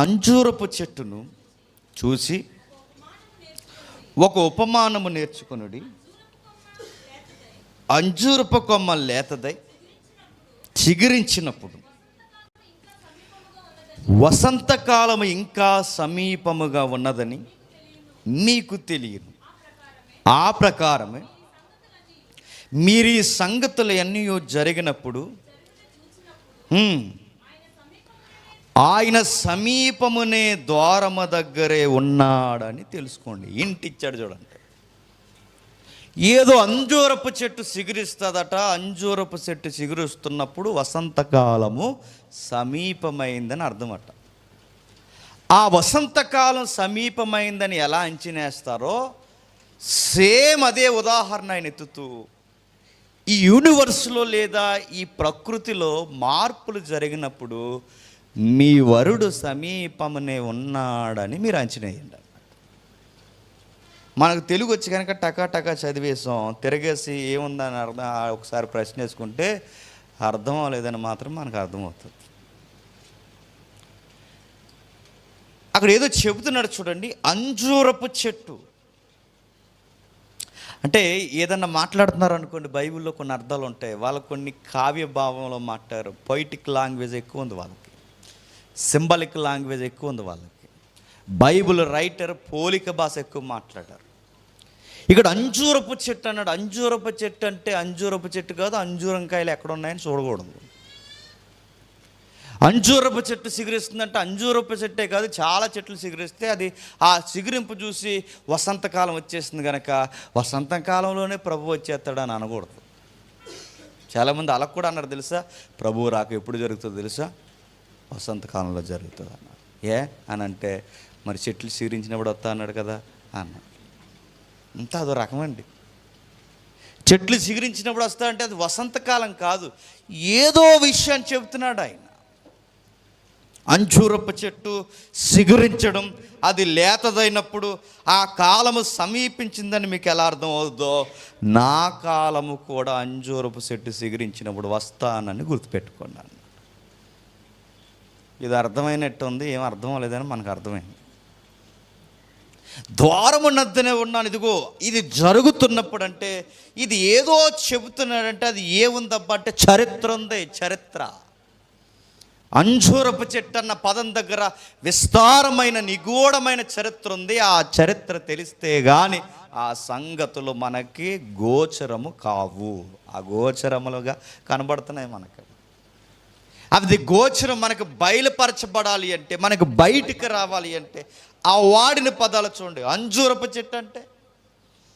అంజూరపు చెట్టును చూసి ఒక ఉపమానము నేర్చుకొనుడి. అంజూరపు కొమ్మ లేతదై చిగురించినప్పుడు వసంతకాలము ఇంకా సమీపముగా ఉన్నదని మీకు తెలియను. ఆ ప్రకారమే మీరు ఈ సంగతులు అన్నీ జరిగినప్పుడు ఆయన సమీపమునే ద్వారము దగ్గరే ఉన్నాడని తెలుసుకోండి. ఇంటిచ్చాడు చూడండి. ఏదో అంజూరపు చెట్టు చిగురిస్తుందట. అంజూరపు చెట్టు చిగురుస్తున్నప్పుడు వసంతకాలము సమీపమైందని అర్థమట. ఆ వసంతకాలం సమీపమైందని ఎలా అంచనేస్తారో సేమ్ అదే ఉదాహరణ ఆయన ఎత్తుతూ ఈ యూనివర్స్లో లేదా ఈ ప్రకృతిలో మార్పులు జరిగినప్పుడు మీ వరుడు సమీపమునే ఉన్నాడని మీరు అంచనా వేయండి. మనకు తెలుగు వచ్చి కనుక టకా చదివేసాం, తిరగేసి ఏముందని అర్థం ఒకసారి ప్రశ్న వేసుకుంటే అర్థం లేదని మాత్రం మనకు అర్థమవుతుంది. అక్కడ ఏదో చెబుతున్నాడు చూడండి. అంజూరపు చెట్టు అంటే ఏదన్నా మాట్లాడుతున్నారు అనుకోండి, బైబిల్లో కొన్ని అర్థాలు ఉంటాయి. వాళ్ళకు కొన్ని కావ్య భావంలో మాట్లాడారు. పొయిటిక్ లాంగ్వేజ్ ఎక్కువ ఉంది వాళ్ళకి, సింబాలిక్ లాంగ్వేజ్ ఎక్కువ ఉంది వాళ్ళకి. బైబిల్ రైటర్ పోలిక భాష ఎక్కువ మాట్లాడారు. ఇక్కడ అంజూరపు చెట్టు అన్నాడు. అంజూరపు చెట్టు అంటే అంజూరపు చెట్టు కాదు, అంజూరంకాయలు ఎక్కడ ఉన్నాయని చూడకూడదు. అంజూరపు చెట్టు సిగురిస్తుందంటే అంజూరపు చెట్టే కాదు, చాలా చెట్లు సిగురిస్తే అది ఆ సిగురింపు చూసి వసంతకాలం వచ్చేస్తుంది కనుక వసంతకాలంలోనే ప్రభు వచ్చేస్తాడని అనకూడదు. చాలామంది అలా కూడా అన్నారు తెలుసా, ప్రభువు రాక ఎప్పుడు జరుగుతుందో తెలుసా, వసంతకాలంలో జరుగుతుంది అన్నారు. ఏ అని అంటే మరి చెట్లు సిగురించినప్పుడు వస్తా అన్నాడు కదా అన్నాడు. అంతా అదో రకమండి. చెట్లు సిగురించినప్పుడు వస్తా అంటే అది వసంతకాలం కాదు, ఏదో విషయాన్ని చెబుతున్నాడు ఆయన. అంజూరపు చెట్టు సిగురించడం, అది లేతదైనప్పుడు ఆ కాలము సమీపించిందని మీకు ఎలా అర్థం అవుతుందో, నా కాలము కూడా అంజూరపు చెట్టు సిగురించినప్పుడు వస్తానని గుర్తుపెట్టుకున్నాను. ఇది అర్థమైనట్టు ఉంది, ఏం అర్థం లేదని మనకు అర్థమైంది. ద్వారము నద్దనే ఉన్నాను. ఇదిగో ఇది జరుగుతున్నప్పుడు అంటే ఇది ఏదో చెబుతున్నాడంటే అది ఏముందబ్బా అంటే చరిత్ర ఉంది. చరిత్ర అంజూరపు చెట్టు అన్న పదం దగ్గర విస్తారమైన నిగూఢమైన చరిత్ర ఉంది. ఆ చరిత్ర తెలిస్తే కానీ ఆ సంగతులు మనకి గోచరము కావు. ఆ గోచరములుగా కనబడుతున్నాయి మనకి. అది గోచరం మనకు బయలుపరచబడాలి అంటే, మనకు బయటికి రావాలి అంటే ఆ వాడిన పదాలు చూడండి. అంజూరపు చెట్టు అంటే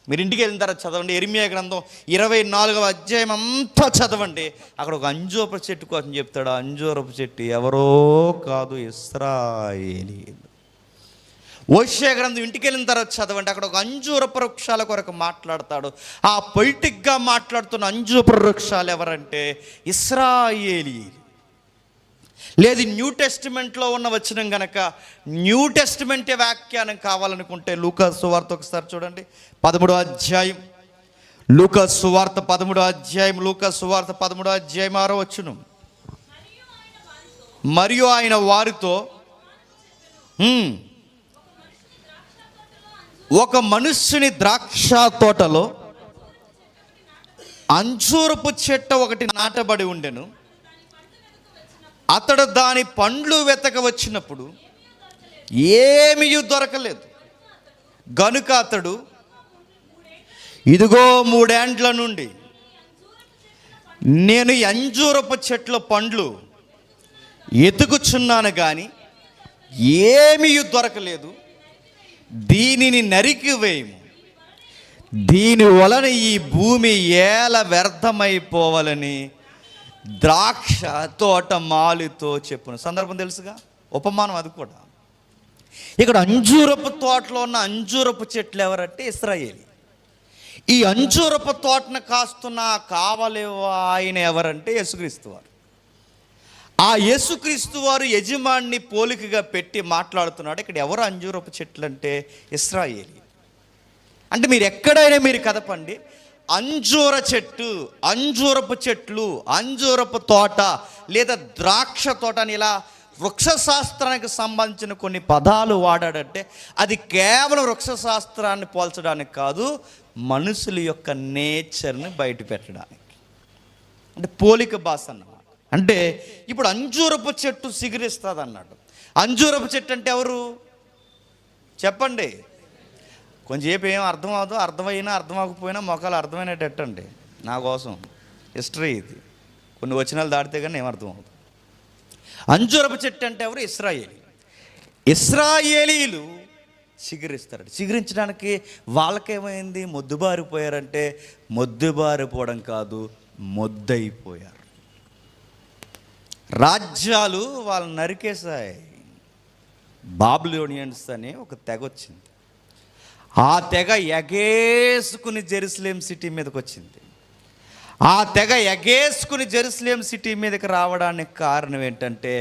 మీరు ఇంటికి వెళ్ళిన తర్వాత చదవండి, ఇర్మియా గ్రంథం 24వ అధ్యాయం అంతా చదవండి. అక్కడ ఒక అంజూరపు చెట్టు కోసం చెప్తాడు. అంజూరపు చెట్టు ఎవరో కాదు, ఇశ్రాయేలీయులు. హోషేయ గ్రంథం ఇంటికి వెళ్ళిన తర్వాత చదవండి, అక్కడ ఒక అంజూరపు వృక్షాల కొరకు మాట్లాడతాడు. ఆ పొలిటిక్గా మాట్లాడుతున్న అంజూరపు వృక్షాలు ఎవరంటే ఇశ్రాయేలీయులు. లేదు న్యూ టెస్టిమెంట్లో ఉన్న వచనం గనక న్యూ టెస్టిమెంటే వ్యాఖ్యానం కావాలనుకుంటే లూకా సువార్త ఒకసారి చూడండి, 13వ అధ్యాయం. లూకా సువార్త 13వ అధ్యాయం. లూకా సువార్త 13వ అధ్యాయం 6వ వచనం. మరియు ఆయన వారితో ఒక మనుష్యుని ద్రాక్ష తోటలో అంజూరపు చెట్టు ఒకటి నాటబడి ఉండెను. అతడు దాని పండ్లు వెతక వచ్చినప్పుడు ఏమీ దొరకలేదు గనుక అతడు ఇదిగో 3 ఏండ్ల నుండి నేను అంజూరపు చెట్ల పండ్లు ఎతుకుచున్నాను కానీ ఏమీ దొరకలేదు, దీనిని నరికి వేయము, దీని వలన ఈ భూమి ఏల వ్యర్థమైపోవాలని ద్రాక్ష తోట మాలితో చెప్పును. సందర్భం తెలుసుగా, ఉపమానం అది కూడా. ఇక్కడ అంజూరపు తోటలో ఉన్న అంజూరపు చెట్లు ఎవరంటే ఇశ్రాయేలీ. ఈ అంజూరపు తోటను కాస్తున్న కావలి ఆయన ఎవరంటే యేసుక్రీస్తు వారు. ఆ యేసుక్రీస్తు వారు యజమాన్ని పోలికగా పెట్టి మాట్లాడుతున్నాడు. ఇక్కడ ఎవరు అంజూరపు చెట్లు అంటే ఇశ్రాయేలీ. అంటే మీరు ఎక్కడైనా మీరు కదపండి, అంజూర చెట్టు, అంజూరపు చెట్లు, అంజూరపు తోట లేదా ద్రాక్ష తోట అని ఇలా వృక్షశాస్త్రానికి సంబంధించిన కొన్ని పదాలు వాడాడంటే అది కేవలం వృక్షశాస్త్రాన్ని పోల్చడానికి కాదు, మనుషుల యొక్క నేచర్ని బయట పెట్టడానికి. అంటే పోలిక భాష అన్నమాట. అంటే ఇప్పుడు అంజూరపు చెట్టు సిగురిస్తుంది అన్నాడు. అంజూరపు చెట్టు అంటే ఎవరు చెప్పండి? కొంచెం ఏం అర్థం అవ్వదు, అర్థమైనా అర్థం అవ్వకపోయినా మొక్కలు అర్థమైనట్టు అండి. నా కోసం హిస్టరీ ఇది. కొన్ని వచనాలు దాటితే కానీ ఏమర్థం అవుతుంది. అంజూరపు చెట్టు అంటే ఎవరు? ఇశ్రాయేలీలు చిగురిస్తారు. చిగురించడానికి వాళ్ళకేమైంది? మొద్దుబారిపోయారంటే మొద్దుబారిపోవడం కాదు, మొద్దయిపోయారు. రాజ్యాలు వాళ్ళని నరికేశాయి. బాబిలోనియన్స్ అని ఒక తెగ వచ్చింది. ఆ తెగ ఎగేసుకుని జెరూసలేం సిటీ మీదకి వచ్చింది. ఆ తెగ ఎగేసుకుని జెరూసలేం సిటీ మీదకి రావడానికి కారణం ఏంటంటే,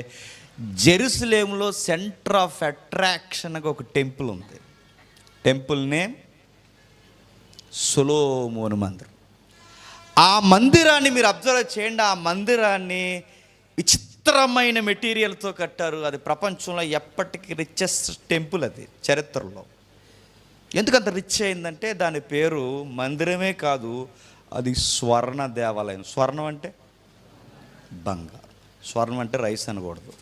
జెరూసలేంలో సెంటర్ ఆఫ్ అట్రాక్షన్గా ఒక టెంపుల్ ఉంది. టెంపుల్ నేమ్ సొలొమోను మందిరం. ఆ మందిరాన్ని మీరు అబ్జర్వ్ చేయండి. ఆ మందిరాన్ని విచిత్రమైన మెటీరియల్తో కట్టారు. అది ప్రపంచంలో ఎప్పటికీ రిచెస్ట్ టెంపుల్ అది చరిత్రలో. ఎందుకంత రిచ్ అయిందంటే దాని పేరు మందిరమే కాదు, అది స్వర్ణ దేవాలయం. స్వర్ణం అంటే బంగారం, స్వర్ణం అంటే రైస్ అనకూడదు,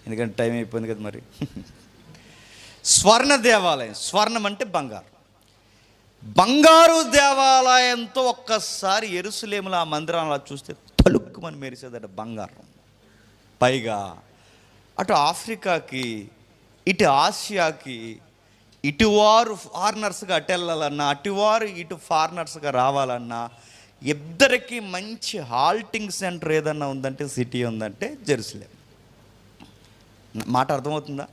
ఎందుకంటే టైం అయిపోయింది కదా మరి. స్వర్ణ దేవాలయం, స్వర్ణం అంటే బంగారం. బంగారు దేవాలయంతో ఒక్కసారి యెరూషలేములో ఆ మందిరంలో చూస్తే తలుక్కుమని మెరిసేదట బంగారం. పైగా అటు ఆఫ్రికాకి, ఇటు ఆసియాకి, ఇటువారు ఫారినర్స్గా అటు వెళ్ళాలన్నా, అటువారు ఇటు ఫారినర్స్గా రావాలన్నా, ఇద్దరికి మంచి హాల్టింగ్ సెంటర్ ఏదన్నా ఉందంటే, సిటీ ఉందంటే జెరూసలేం. మాట అర్థమవుతుందా?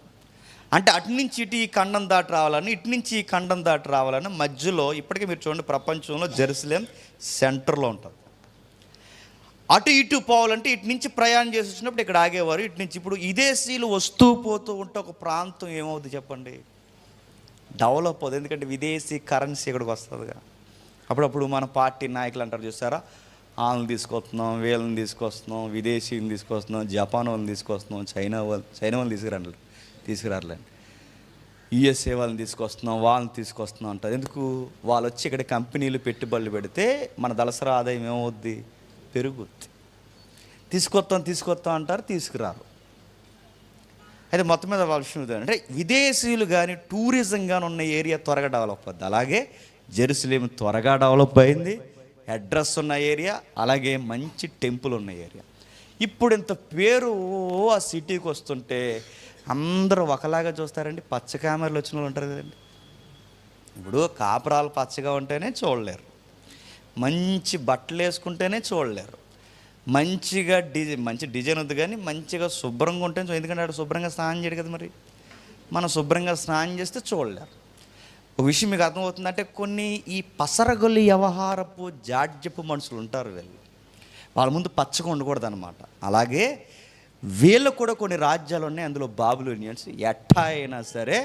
అంటే అటు నుంచి ఇటు ఈ ఖండం దాటి రావాలని, ఇటు నుంచి ఈ ఖండం దాటి రావాలని మధ్యలో ఇప్పటికీ మీరు చూడండి, ప్రపంచంలో జెరూసలేం సెంటర్లో ఉంటుంది. అటు ఇటు పోవాలంటే ఇటు నుంచి ప్రయాణం చేసి వచ్చినప్పుడు ఇక్కడ ఆగేవారు, ఇటు నుంచి. ఇప్పుడు విదేశీయులు వస్తూ పోతూ ఉంటే ఒక ప్రాంతం ఏమవుతుంది చెప్పండి? డెవలప్ అవుతుంది. ఎందుకంటే విదేశీ కరెన్సీ ఇక్కడికి వస్తుందిగా. అప్పుడప్పుడు మన పార్టీ నాయకులు అంటారు చూస్తారా, వాళ్ళని తీసుకొస్తున్నాం, వీళ్ళని తీసుకొస్తున్నాం, విదేశీని తీసుకొస్తున్నాం, జపాన్ వాళ్ళని తీసుకొస్తున్నాం, చైనా వాళ్ళని తీసుకురారులేండి, యుఎస్ఏ వాళ్ళని తీసుకొస్తున్నాం, వాళ్ళని తీసుకొస్తున్నాం అంటారు. ఎందుకు? వాళ్ళు వచ్చి ఇక్కడ కంపెనీలు పెట్టుబడులు పెడితే మన దళసరి ఆదాయం ఏమవుద్ది? పెరుగుద్ది. తీసుకొస్తాం అంటారు, తీసుకురారు. అయితే మొత్తం మీద వాళ్ళ విషయం అంటే విదేశీయులు కానీ టూరిజం కానీ ఉన్న ఏరియా త్వరగా డెవలప్ అవుద్ది. అలాగే జెరూసలేం త్వరగా డెవలప్ అయింది. అడ్రస్ ఉన్న ఏరియా, అలాగే మంచి టెంపుల్ ఉన్న ఏరియా. ఇప్పుడు ఇంత పేరు ఆ సిటీకి వస్తుంటే అందరూ ఒకలాగా చూస్తారండి. పచ్చ కెమెరాలు వచ్చిన వాళ్ళు ఉంటారు కదండి. ఇప్పుడు కాపురాలు పచ్చగా ఉంటేనే చూడలేరు, మంచి బట్టలు వేసుకుంటేనే చూడలేరు, మంచిగా మంచి డిజైన్ ఉంది కానీ మంచిగా శుభ్రంగా ఉంటే. ఎందుకంటే అక్కడ శుభ్రంగా స్నానం చేయడు కదా, మరి మనం శుభ్రంగా స్నానం చేస్తే చూడలేరు. ఒక విషయం మీకు అర్థమవుతుందంటే, కొన్ని ఈ పసరగొల్లి వ్యవహారపు జాడ్యపు మనుషులు ఉంటారు, వాళ్ళ ముందు పచ్చగా ఉండకూడదు అనమాట. అలాగే వీళ్ళు కూడా కొన్ని రాజ్యాలు ఉన్నాయి, అందులో బాబిలోనియన్స్ ఎట్టా అయినా సరే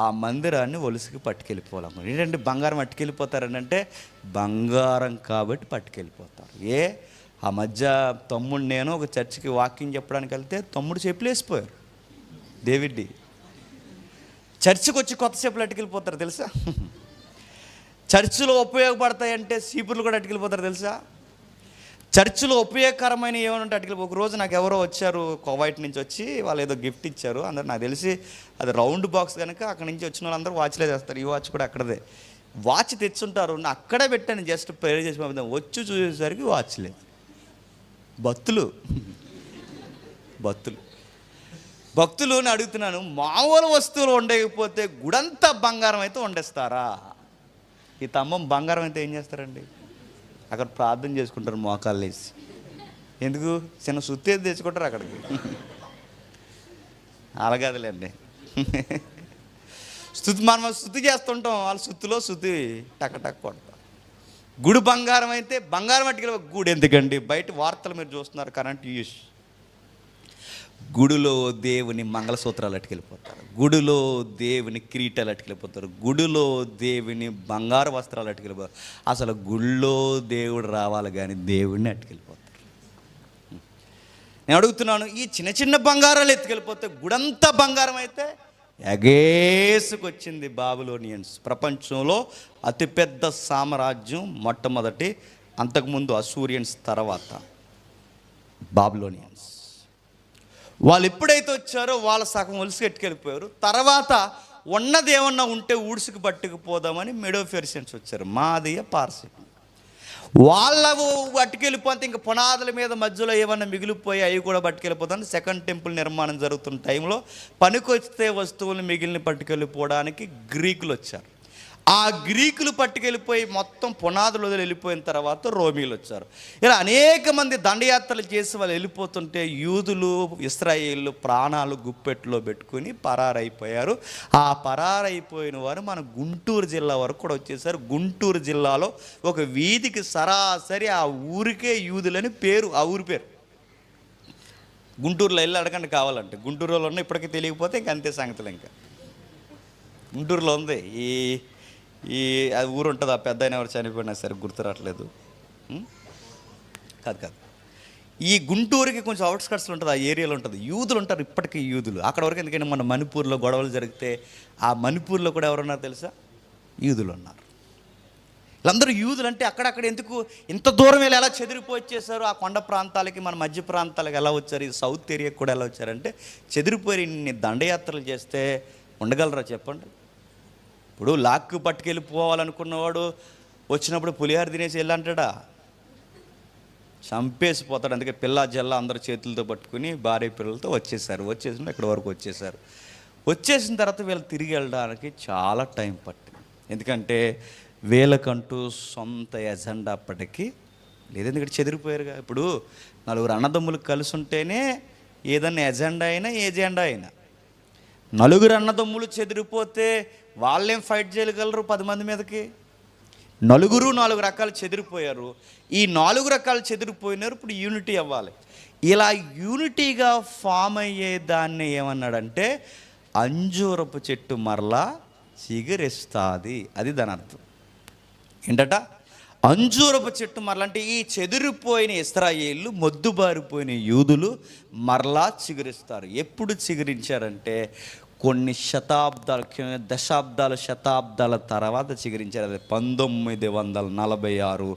ఆ మందిరాన్ని ఒలుసుకి పట్టుకెళ్ళిపోవాలి. ఏంటంటే బంగారం పట్టుకెళ్ళిపోతారని అంటే, బంగారం కాబట్టి పట్టుకెళ్ళిపోతారు. ఆ మధ్య తమ్ముడు నేను ఒక చర్చికి వాకింగ్ చెప్పడానికి వెళ్తే తమ్ముడు చెప్పులు వేసిపోయారు. డేవిడ్డి చర్చికి వచ్చి కొత్త చెప్పులు అట్టుకెళ్ళిపోతారు తెలుసా? చర్చిలో ఉపయోగపడతాయంటే సీపుర్లు కూడా అట్టుకెళ్ళిపోతారు తెలుసా? చర్చిలో ఉపయోగకరమైన ఏమైనా అట్టుకెళ్ళి. ఒక రోజు నాకు ఎవరో వచ్చారు కువైట్ నుంచి వచ్చి, వాళ్ళు ఏదో గిఫ్ట్ ఇచ్చారు. అందరు నాకు తెలిసి అది రౌండ్ బాక్స్ కనుక అక్కడి నుంచి వచ్చిన వాళ్ళందరూ వాచ్లే చేస్తారు. ఈ వాచ్ కూడా అక్కడదే. వాచ్ తెచ్చుంటారు, నేను అక్కడే పెట్టాను, జస్ట్ ప్రేర్ చేసి పంపిద్దాం. వచ్చి చూసేసరికి వాచ్ లేదు. భక్తులు అని అడుగుతున్నాను, మామూలు వస్తువులు ఉండకపోతే గుడంతా బంగారం అయితే వండేస్తారా? ఈ తమ్మం బంగారం అయితే ఏం చేస్తారండి? అక్కడ ప్రార్థన చేసుకుంటారు మోకాళ్ళు వేసి. ఎందుకు? చిన్న సుత్తి తెచ్చుకుంటారు అక్కడికి. అలాగదులేండి, మనం శుద్ధి చేస్తుంటాం, వాళ్ళ శుద్ధిలో శుద్ధి టక్ కొడతాం. గుడి బంగారం అయితే బంగారం అట్టుకెళ్ళి, గుడి ఎందుకండి? బయట వార్తలు మీరు చూస్తున్నారు, కరెంట్ యూస్. గుడిలో దేవుని మంగళసూత్రాలు అట్టుకెళ్ళిపోతారు, గుడిలో దేవుని కిరీటాలు అట్టుకెళ్ళిపోతారు, గుడిలో దేవుని బంగారు వస్త్రాలు అట్టుకెళ్ళిపోతారు. అసలు గుళ్ళో దేవుడు రావాలి కానీ దేవుడిని అట్టుకెళ్ళిపోతారు. నేను అడుగుతున్నాను, ఈ చిన్న చిన్న బంగారాలు ఎత్తుకెళ్ళిపోతే గుడంతా బంగారం అయితే ఎగేసుకొచ్చింది బాబిలోనియన్స్. ప్రపంచంలో అతిపెద్ద సామ్రాజ్యం మొట్టమొదటి, అంతకుముందు అసూరియన్స్, తర్వాత బాబిలోనియన్స్. వాళ్ళు ఎప్పుడైతే వచ్చారో వాళ్ళ సగం ఒలిసి ఎట్టుకెళ్ళిపోయారు. తర్వాత ఉన్నది ఏమన్నా ఉంటే ఊడ్సుకు పట్టుకుపోదామని మెడో ఫెర్షియన్స్ వచ్చారు, మాదియ పార్సీ. వాళ్ళవు పట్టుకెళ్ళిపోతే ఇంకా పునాదుల మీద మధ్యలో ఏమన్నా మిగిలిపోయి అవి కూడా పట్టుకెళ్ళిపోతాను. సెకండ్ టెంపుల్ నిర్మాణం జరుగుతున్న టైంలో పనికొస్తే వస్తువులు మిగిలిన పట్టుకెళ్ళిపోవడానికి గ్రీకులు వచ్చారు. ఆ గ్రీకులు పట్టుకెళ్ళిపోయి మొత్తం పునాదులు వెళ్ళిపోయిన తర్వాత రోమీలు వచ్చారు. ఇలా అనేక మంది దండయాత్రలు చేసి వాళ్ళు వెళ్ళిపోతుంటే యూదులు, ఇశ్రాయేళ్ళు ప్రాణాలు గుప్పెట్లో పెట్టుకుని పరారైపోయారు. ఆ పరారైపోయిన వారు మన గుంటూరు జిల్లా వరకు కూడా వచ్చేసారు. గుంటూరు జిల్లాలో ఒక వీధికి సరాసరి ఆ ఊరికే యూదులని పేరు, ఆ ఊరి పేరు. గుంటూరులో వెళ్ళి అడగండి కావాలంటే, గుంటూరులో ఉన్న ఇప్పటికీ తెలియకపోతే ఇంక అంతే సంగతులు. ఇంకా గుంటూరులో ఉంది ఈ అది ఊరు ఉంటుంది, ఆ పెద్ద ఆయన ఎవరు చనిపోయినా సరే గుర్తు రావట్లేదు. కాదు ఈ గుంటూరుకి కొంచెం అవుట్స్కట్స్లో ఉంటుంది, ఆ ఏరియాలో ఉంటుంది. యూదులు ఉంటారు ఇప్పటికీ, యూదులు అక్కడ వరకు. ఎందుకంటే మన మణిపూర్లో గొడవలు జరిగితే ఆ మణిపూర్లో కూడా ఎవరున్నారు తెలుసా? యూదులు ఉన్నారు. వీళ్ళందరూ యూదులు. అంటే అక్కడక్కడ ఎందుకు ఇంత దూరం వెళ్ళి ఎలా చెదిరిపోయి వచ్చేసారు? ఆ కొండ ప్రాంతాలకి, మన మధ్య ప్రాంతాలకు ఎలా వచ్చారు? ఈ సౌత్ ఏరియాకి కూడా ఎలా వచ్చారంటే చెదిరిపోయి ఇన్ని దండయాత్రలు చేస్తే ఉండగలరా చెప్పండి? ఇప్పుడు లాక్కు పట్టుకెళ్ళిపోవాలనుకున్నవాడు వచ్చినప్పుడు పులిహార తినేసి వెళ్ళంటాడా? చంపేసిపోతాడు. అందుకే పిల్ల జల్ల అందరు చేతులతో పట్టుకుని భార్య పిల్లలతో వచ్చేసారు. వచ్చేసిన ఇక్కడి వరకు వచ్చేసారు. వచ్చేసిన తర్వాత వీళ్ళు తిరిగి వెళ్ళడానికి చాలా టైం పట్టింది. ఎందుకంటే వీళ్ళకంటూ సొంత ఎజెండా అప్పటికి లేదు. ఎందుకంటే చెదిరిపోయారుగా. ఇప్పుడు నలుగురు అన్నదమ్ములు కలిసి ఉంటేనే ఏదన్నా ఎజెండా అయినా, ఏజెండా అయినా. నలుగురు అన్నదమ్ములు చెదిరిపోతే వాళ్ళేం ఫైట్ చేయగలరు 10 మంది మీదకి? నలుగురు 4 రకాలు చెదిరిపోయారు. ఈ 4 రకాలు చెదిరిపోయినారు. ఇప్పుడు యూనిటీ అవ్వాలి. ఇలా యూనిటీగా ఫామ్ అయ్యే దాన్ని ఏమన్నాడంటే అంజూరపు చెట్టు మరలా చిగురిస్తుంది. అది దాని అర్థం ఏంటట? అంజూరపు చెట్టు మరలా అంటే ఈ చెదిరిపోయిన ఇశ్రాయేలు, మొద్దుబారిపోయిన యూదులు మరలా చిగురిస్తారు. ఎప్పుడు చిగురించారంటే కొన్ని శతాబ్దాల తర్వాత చిగురించారు. అది 1946,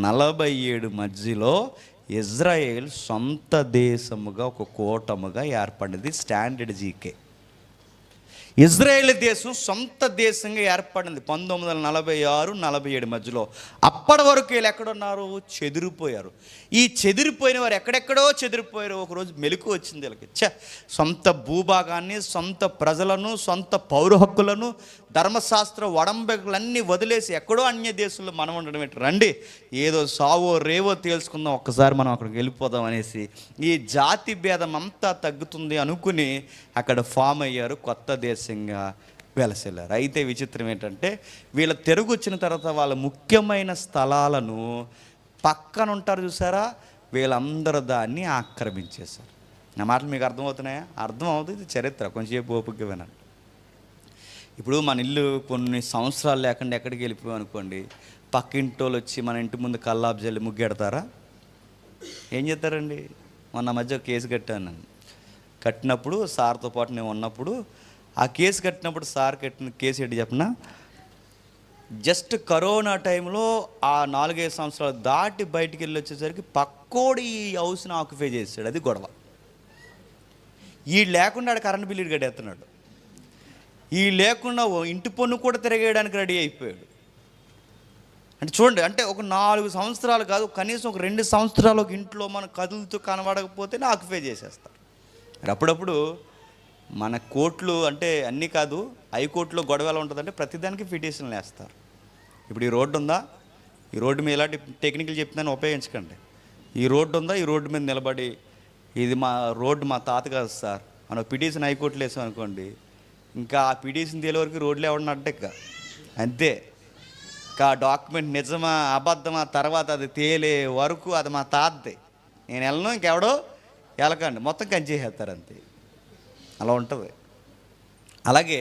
47 మధ్యలో ఇజ్రాయేల్ సొంత దేశముగా, ఒక కూటముగా ఏర్పడింది. Standard GK. ఇజ్రాయేల్ దేశం సొంత దేశంగా ఏర్పడింది 1946, 47 మధ్యలో. అప్పటి వరకు వీళ్ళు ఎక్కడున్నారు? చెదిరిపోయారు. ఈ చెదిరిపోయిన వారు ఎక్కడెక్కడో చెదిరిపోయారు. ఒకరోజు మెలకు వచ్చింది వీళ్ళకి. సొంత భూభాగాన్ని, సొంత ప్రజలను, సొంత పౌర హక్కులను, ధర్మశాస్త్ర వడంబడికలన్నీ వదిలేసి ఎక్కడో అన్య దేశంలో మనం ఉండడం ఏంటి? రండి ఏదో సావో రేవో తేల్చుకుందాం, ఒక్కసారి మనం అక్కడికి వెళ్ళిపోదాం అనేసి ఈ జాతి భేదం అంతా తగ్గుతుంది అనుకుని అక్కడ ఫామ్ అయ్యారు, కొత్త దేశంగా వెలసిల్లారు. అయితే విచిత్రం ఏంటంటే వీళ్ళ తిరుగు వచ్చిన తర్వాత వాళ్ళ ముఖ్యమైన స్థలాలను పక్కన ఉంటారు చూసారా, వీళ్ళందరూ దాన్ని ఆక్రమించేశారు. నా మాటలు మీకు అర్థమవుతున్నాయా? అర్థం అవుతుంది. ఇది చరిత్ర, కొంచెంసేపు ఓపిక వినండి. ఇప్పుడు మన ఇల్లు కొన్ని సంవత్సరాలు లేకుండా ఎక్కడికి వెళ్ళిపోయాం అనుకోండి, పక్కింటోళ్ళు వచ్చి మన ఇంటి ముందు కల్లాపు జల్లి ముగ్గెడతారా? ఏం చేస్తారండి? మొన్న మధ్య కేసు కట్టాను. కట్టినప్పుడు సార్తో పాటు నేను ఉన్నప్పుడు ఆ కేసు కట్టినప్పుడు సార్ కట్టిన కేసు ఏంటి చెప్పిన, జస్ట్ కరోనా టైంలో ఆ 4-5 సంవత్సరాలు దాటి బయటికి వెళ్ళి వచ్చేసరికి పక్కోడు ఈ హౌస్ని ఆక్యుపై చేశాడు. అది గొడవ. ఈ లేకుండా ఆడ కరెంట్ బిల్లు కట్టేస్తున్నాడు. ఈ లేకుండా ఇంటి పన్ను కూడా తిరగేయడానికి రెడీ అయిపోయాడు. అంటే చూడండి, అంటే ఒక 4 సంవత్సరాలు కాదు, కనీసం ఒక 2 సంవత్సరాలు ఒక ఇంట్లో మనం కదులుతూ కనబడకపోతేనే ఆక్యుపై చేసేస్తారు. మరి అప్పుడప్పుడు మన కోర్టులు అంటే అన్నీ కాదు, హైకోర్టులో గొడవ ఎలా ఉంటుందంటే ప్రతిదానికి పిటిషన్లు వేస్తారు. ఇప్పుడు ఈ రోడ్డు ఉందా, ఈ రోడ్డు మీద ఎలాంటి టెక్నికల్ చెప్తున్నాను ఉపయోగించకండి. ఈ రోడ్డు ఉందా, ఈ రోడ్డు మీద నిలబడి ఇది మా రోడ్డు మా తాత కాదు సార్ మనం పిటిషన్ హైకోర్టులో వేసాం అనుకోండి, ఇంకా ఆ పిటిషన్ తేలే వరకు రోడ్లు ఎవడన్నట్టు అంతే. ఇంకా డాక్యుమెంట్ నిజమా అబద్ధమా తర్వాత అది తేలే వరకు అది మా తాతదే, నేను వెళ్ళను, ఇంకెవడో వెళ్ళకండి, మొత్తం కంచేసేస్తారు అంతే. అలా ఉంటుంది. అలాగే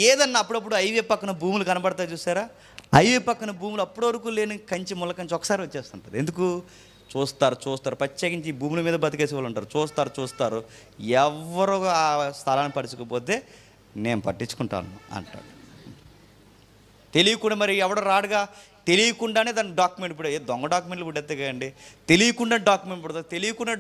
ఏదన్నా అప్పుడప్పుడు హైవే పక్కన భూములు కనబడతాయి చూసారా, హైవే పక్కన భూములు అప్పటి వరకు లేని కంచి ముళ్ళ కంచి ఒకసారి వచ్చేస్తుంటుంది. ఎందుకు? చూస్తారు ప్రత్యేకించి భూముల మీద బతికేసే వాళ్ళు ఉంటారు. చూస్తారు ఎవరు ఆ స్థలాన్ని పరుచుకుపోతే నేను పట్టించుకుంటాను అంటాడు. తెలియకుండా మరి ఎవడు రాడుగా, తెలియకుండానే దాని డాక్యుమెంట్ ఇప్పుడు దొంగ డాక్యుమెంట్లు పుట్టేస్తాయి కదండి. తెలియకుండా డాక్యుమెంట్ పుడుతుంది. తెలియకుండా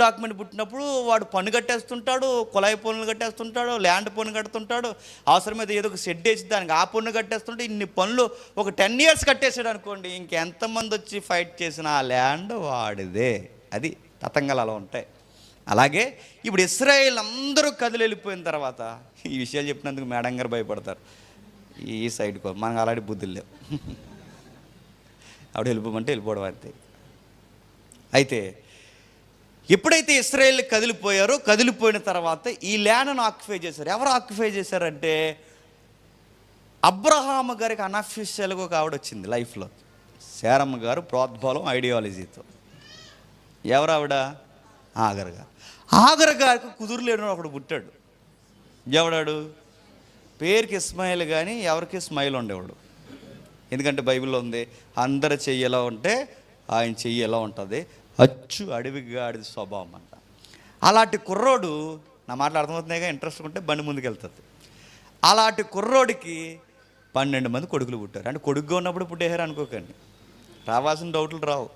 డాక్యుమెంట్ పుట్టినప్పుడు వాడు పన్ను కట్టేస్తుంటాడు, కుళాయి పన్నులు కట్టేస్తుంటాడు, ల్యాండ్ పన్ను కడుతుంటాడు, అవసరమైతే ఏదో ఒక షెడ్ వేసి దానికి ఆ పన్ను కట్టేస్తుంటే ఇన్ని పనులు ఒక 10 years కట్టేసాడు అనుకోండి, ఇంకెంతమంది వచ్చి ఫైట్ చేసిన ఆ ల్యాండ్ వాడిదే. అది తతంగాలు అలా ఉంటాయి. అలాగే ఇప్పుడు ఇశ్రాయేల్ అందరూ కదిలి వెళ్ళిపోయిన తర్వాత ఈ విషయాలు చెప్పినందుకు మేడం గారు భయపడతారు. ఈ సైడ్కో మనకు అలాంటి బుద్ధులు లేవు. ఆవిడ వెళ్ళిపోమంటే వెళ్ళిపోవడం అంతే. అయితే ఎప్పుడైతే ఇశ్రాయేల్ కదిలిపోయిన తర్వాత ఈ ల్యాండ్ను ఆక్యుపై చేశారు. ఎవరు ఆక్యుపై చేశారంటే అబ్రహాము గారికి అనఫిషియల్గా ఒక ఆవిడ వచ్చింది లైఫ్లో. శారమ్మ గారు ప్రోద్బలం ఐడియాలజీతో. ఎవరు ఆవిడ? ఆగర్ గారికి కుదురులేడు ఒకడు పుట్టాడు. ఎవడాడు? పేరుకి ఇస్మాయిల్ కానీ ఎవరికి స్మైల్ ఉండేవాడు. ఎందుకంటే బైబిల్లో ఉంది, అందరి చెయ్యి ఎలా ఉంటే ఆయన చెయ్యి ఎలా ఉంటుంది, అచ్చు అడవి గాడిద స్వభావం అంట. అలాంటి కుర్రోడు, నా మాటలు అర్థమవుతున్నాయిగా, ఇంట్రెస్ట్ ఉంటే బండి ముందుకు వెళ్తుంది. అలాంటి కుర్రోడికి 12 మంది కొడుకులు పుట్టారు. అంటే కొడుకుగా ఉన్నప్పుడు పుట్టేశారు అనుకోకండి, రావాల్సిన డౌట్లు రావు.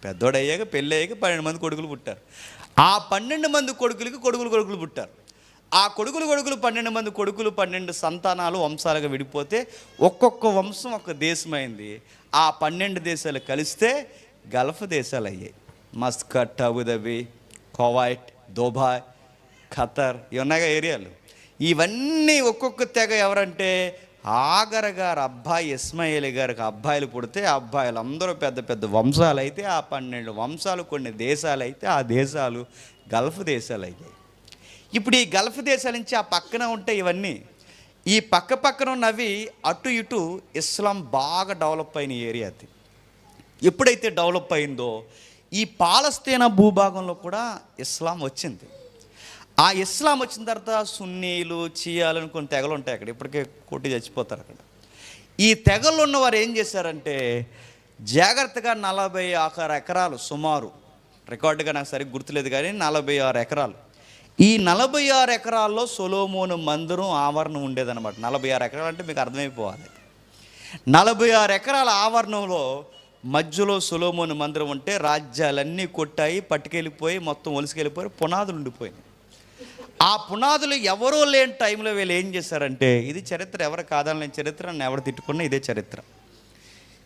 పెద్దోడు అయ్యాక పెళ్ళి అయ్యాక 12 మంది కొడుకులు పుట్టారు. ఆ 12 మంది కొడుకులకి కొడుకులు పుట్టారు. ఆ కొడుకులు 12 మంది కొడుకులు 12 సంతానాలు వంశాలుగా విడిపోతే ఒక్కొక్క వంశం ఒక దేశమైంది. ఆ 12 దేశాలు కలిస్తే గల్ఫ్ దేశాలు అయ్యాయి. Muscat, Abu Dhabi, Kuwait, Dubai, Qatar, ఇవన్నాగా ఏరియాలు. ఇవన్నీ ఒక్కొక్క తెగ. ఎవరంటే ఆగర్ గారు అబ్బాయి ఇస్మాయిల్ గారికి అబ్బాయిలు పుడితే ఆ అబ్బాయిలు అందరూ పెద్ద పెద్ద వంశాలు అయితే ఆ 12 వంశాలు కొన్ని దేశాలు అయితే ఆ దేశాలు గల్ఫ్ దేశాలు అయ్యాయి. ఇప్పుడు ఈ గల్ఫ్ దేశాల నుంచి ఆ పక్కన ఉంటే ఇవన్నీ ఈ పక్కన ఉన్నవి అటు ఇటు ఇస్లాం బాగా డెవలప్ అయిన ఏరియా. అది ఎప్పుడైతే డెవలప్ అయిందో ఈ పాలస్తీనా భూభాగంలో కూడా ఇస్లాం వచ్చింది. ఆ ఇస్లాం వచ్చిన తర్వాత సున్నీలు, షియాలు అని కొన్ని తెగలు ఉంటాయి అక్కడ. ఇప్పటికే కొట్టి చచ్చిపోతారు అక్కడ. ఈ తెగలు ఉన్నవారు ఏం చేశారంటే జాగ్రత్తగా 46 ఎకరాలు సుమారు, రికార్డుగా నాకు సరిగ్గా గుర్తులేదు కానీ 46 ఎకరాలు. ఈ 46 ఎకరాల్లో సొలొమోను మందిరం ఆవరణం ఉండేదన్నమాట. 46 ఎకరాలు అంటే మీకు అర్థమైపోవాలి. 46 ఎకరాల ఆవరణంలో మధ్యలో సొలొమోను మందిరం ఉంటే రాజ్యాలన్నీ కొట్టాయి, పట్టుకెళ్ళిపోయి మొత్తం ఒలిసుకెళ్ళిపోయి పునాదులు ఉండిపోయినాయి. ఆ పునాదులు ఎవరో లేని టైంలో వీళ్ళు ఏం చేశారంటే, ఇది చరిత్ర, ఎవరు కాదనలేని చరిత్ర, నన్ను ఎవరు తిట్టుకున్నా ఇదే చరిత్ర.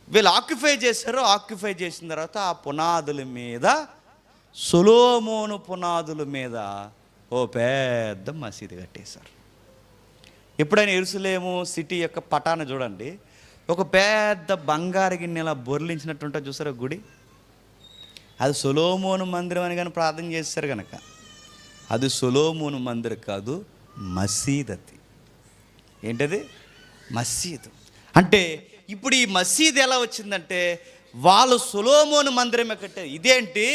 వీళ్ళు ఆక్యుపై చేశారు. ఆక్యుపై చేసిన తర్వాత ఆ పునాదుల మీద, సొలొమోను పునాదుల మీద ఓ పెద్ద మసీదు కట్టేశారు. ఎప్పుడైనా యెరూషలేము సిటీ యొక్క పటాన్ని చూడండి, ఒక పెద్ద బంగారు గిన్నెలా బొర్లించినట్టుంటే చూసారు గుడి. అది సొలొమోను మందిరం అని కానీ ప్రార్థన చేశారు కనుక అది సొలొమోను మందిరం కాదు, మసీద్. అది ఏంటది? మసీదు. అంటే ఇప్పుడు ఈ మసీద్ ఎలా వచ్చిందంటే వాళ్ళు సొలొమోను మందిరమే కట్టారు. ఇదేంటి,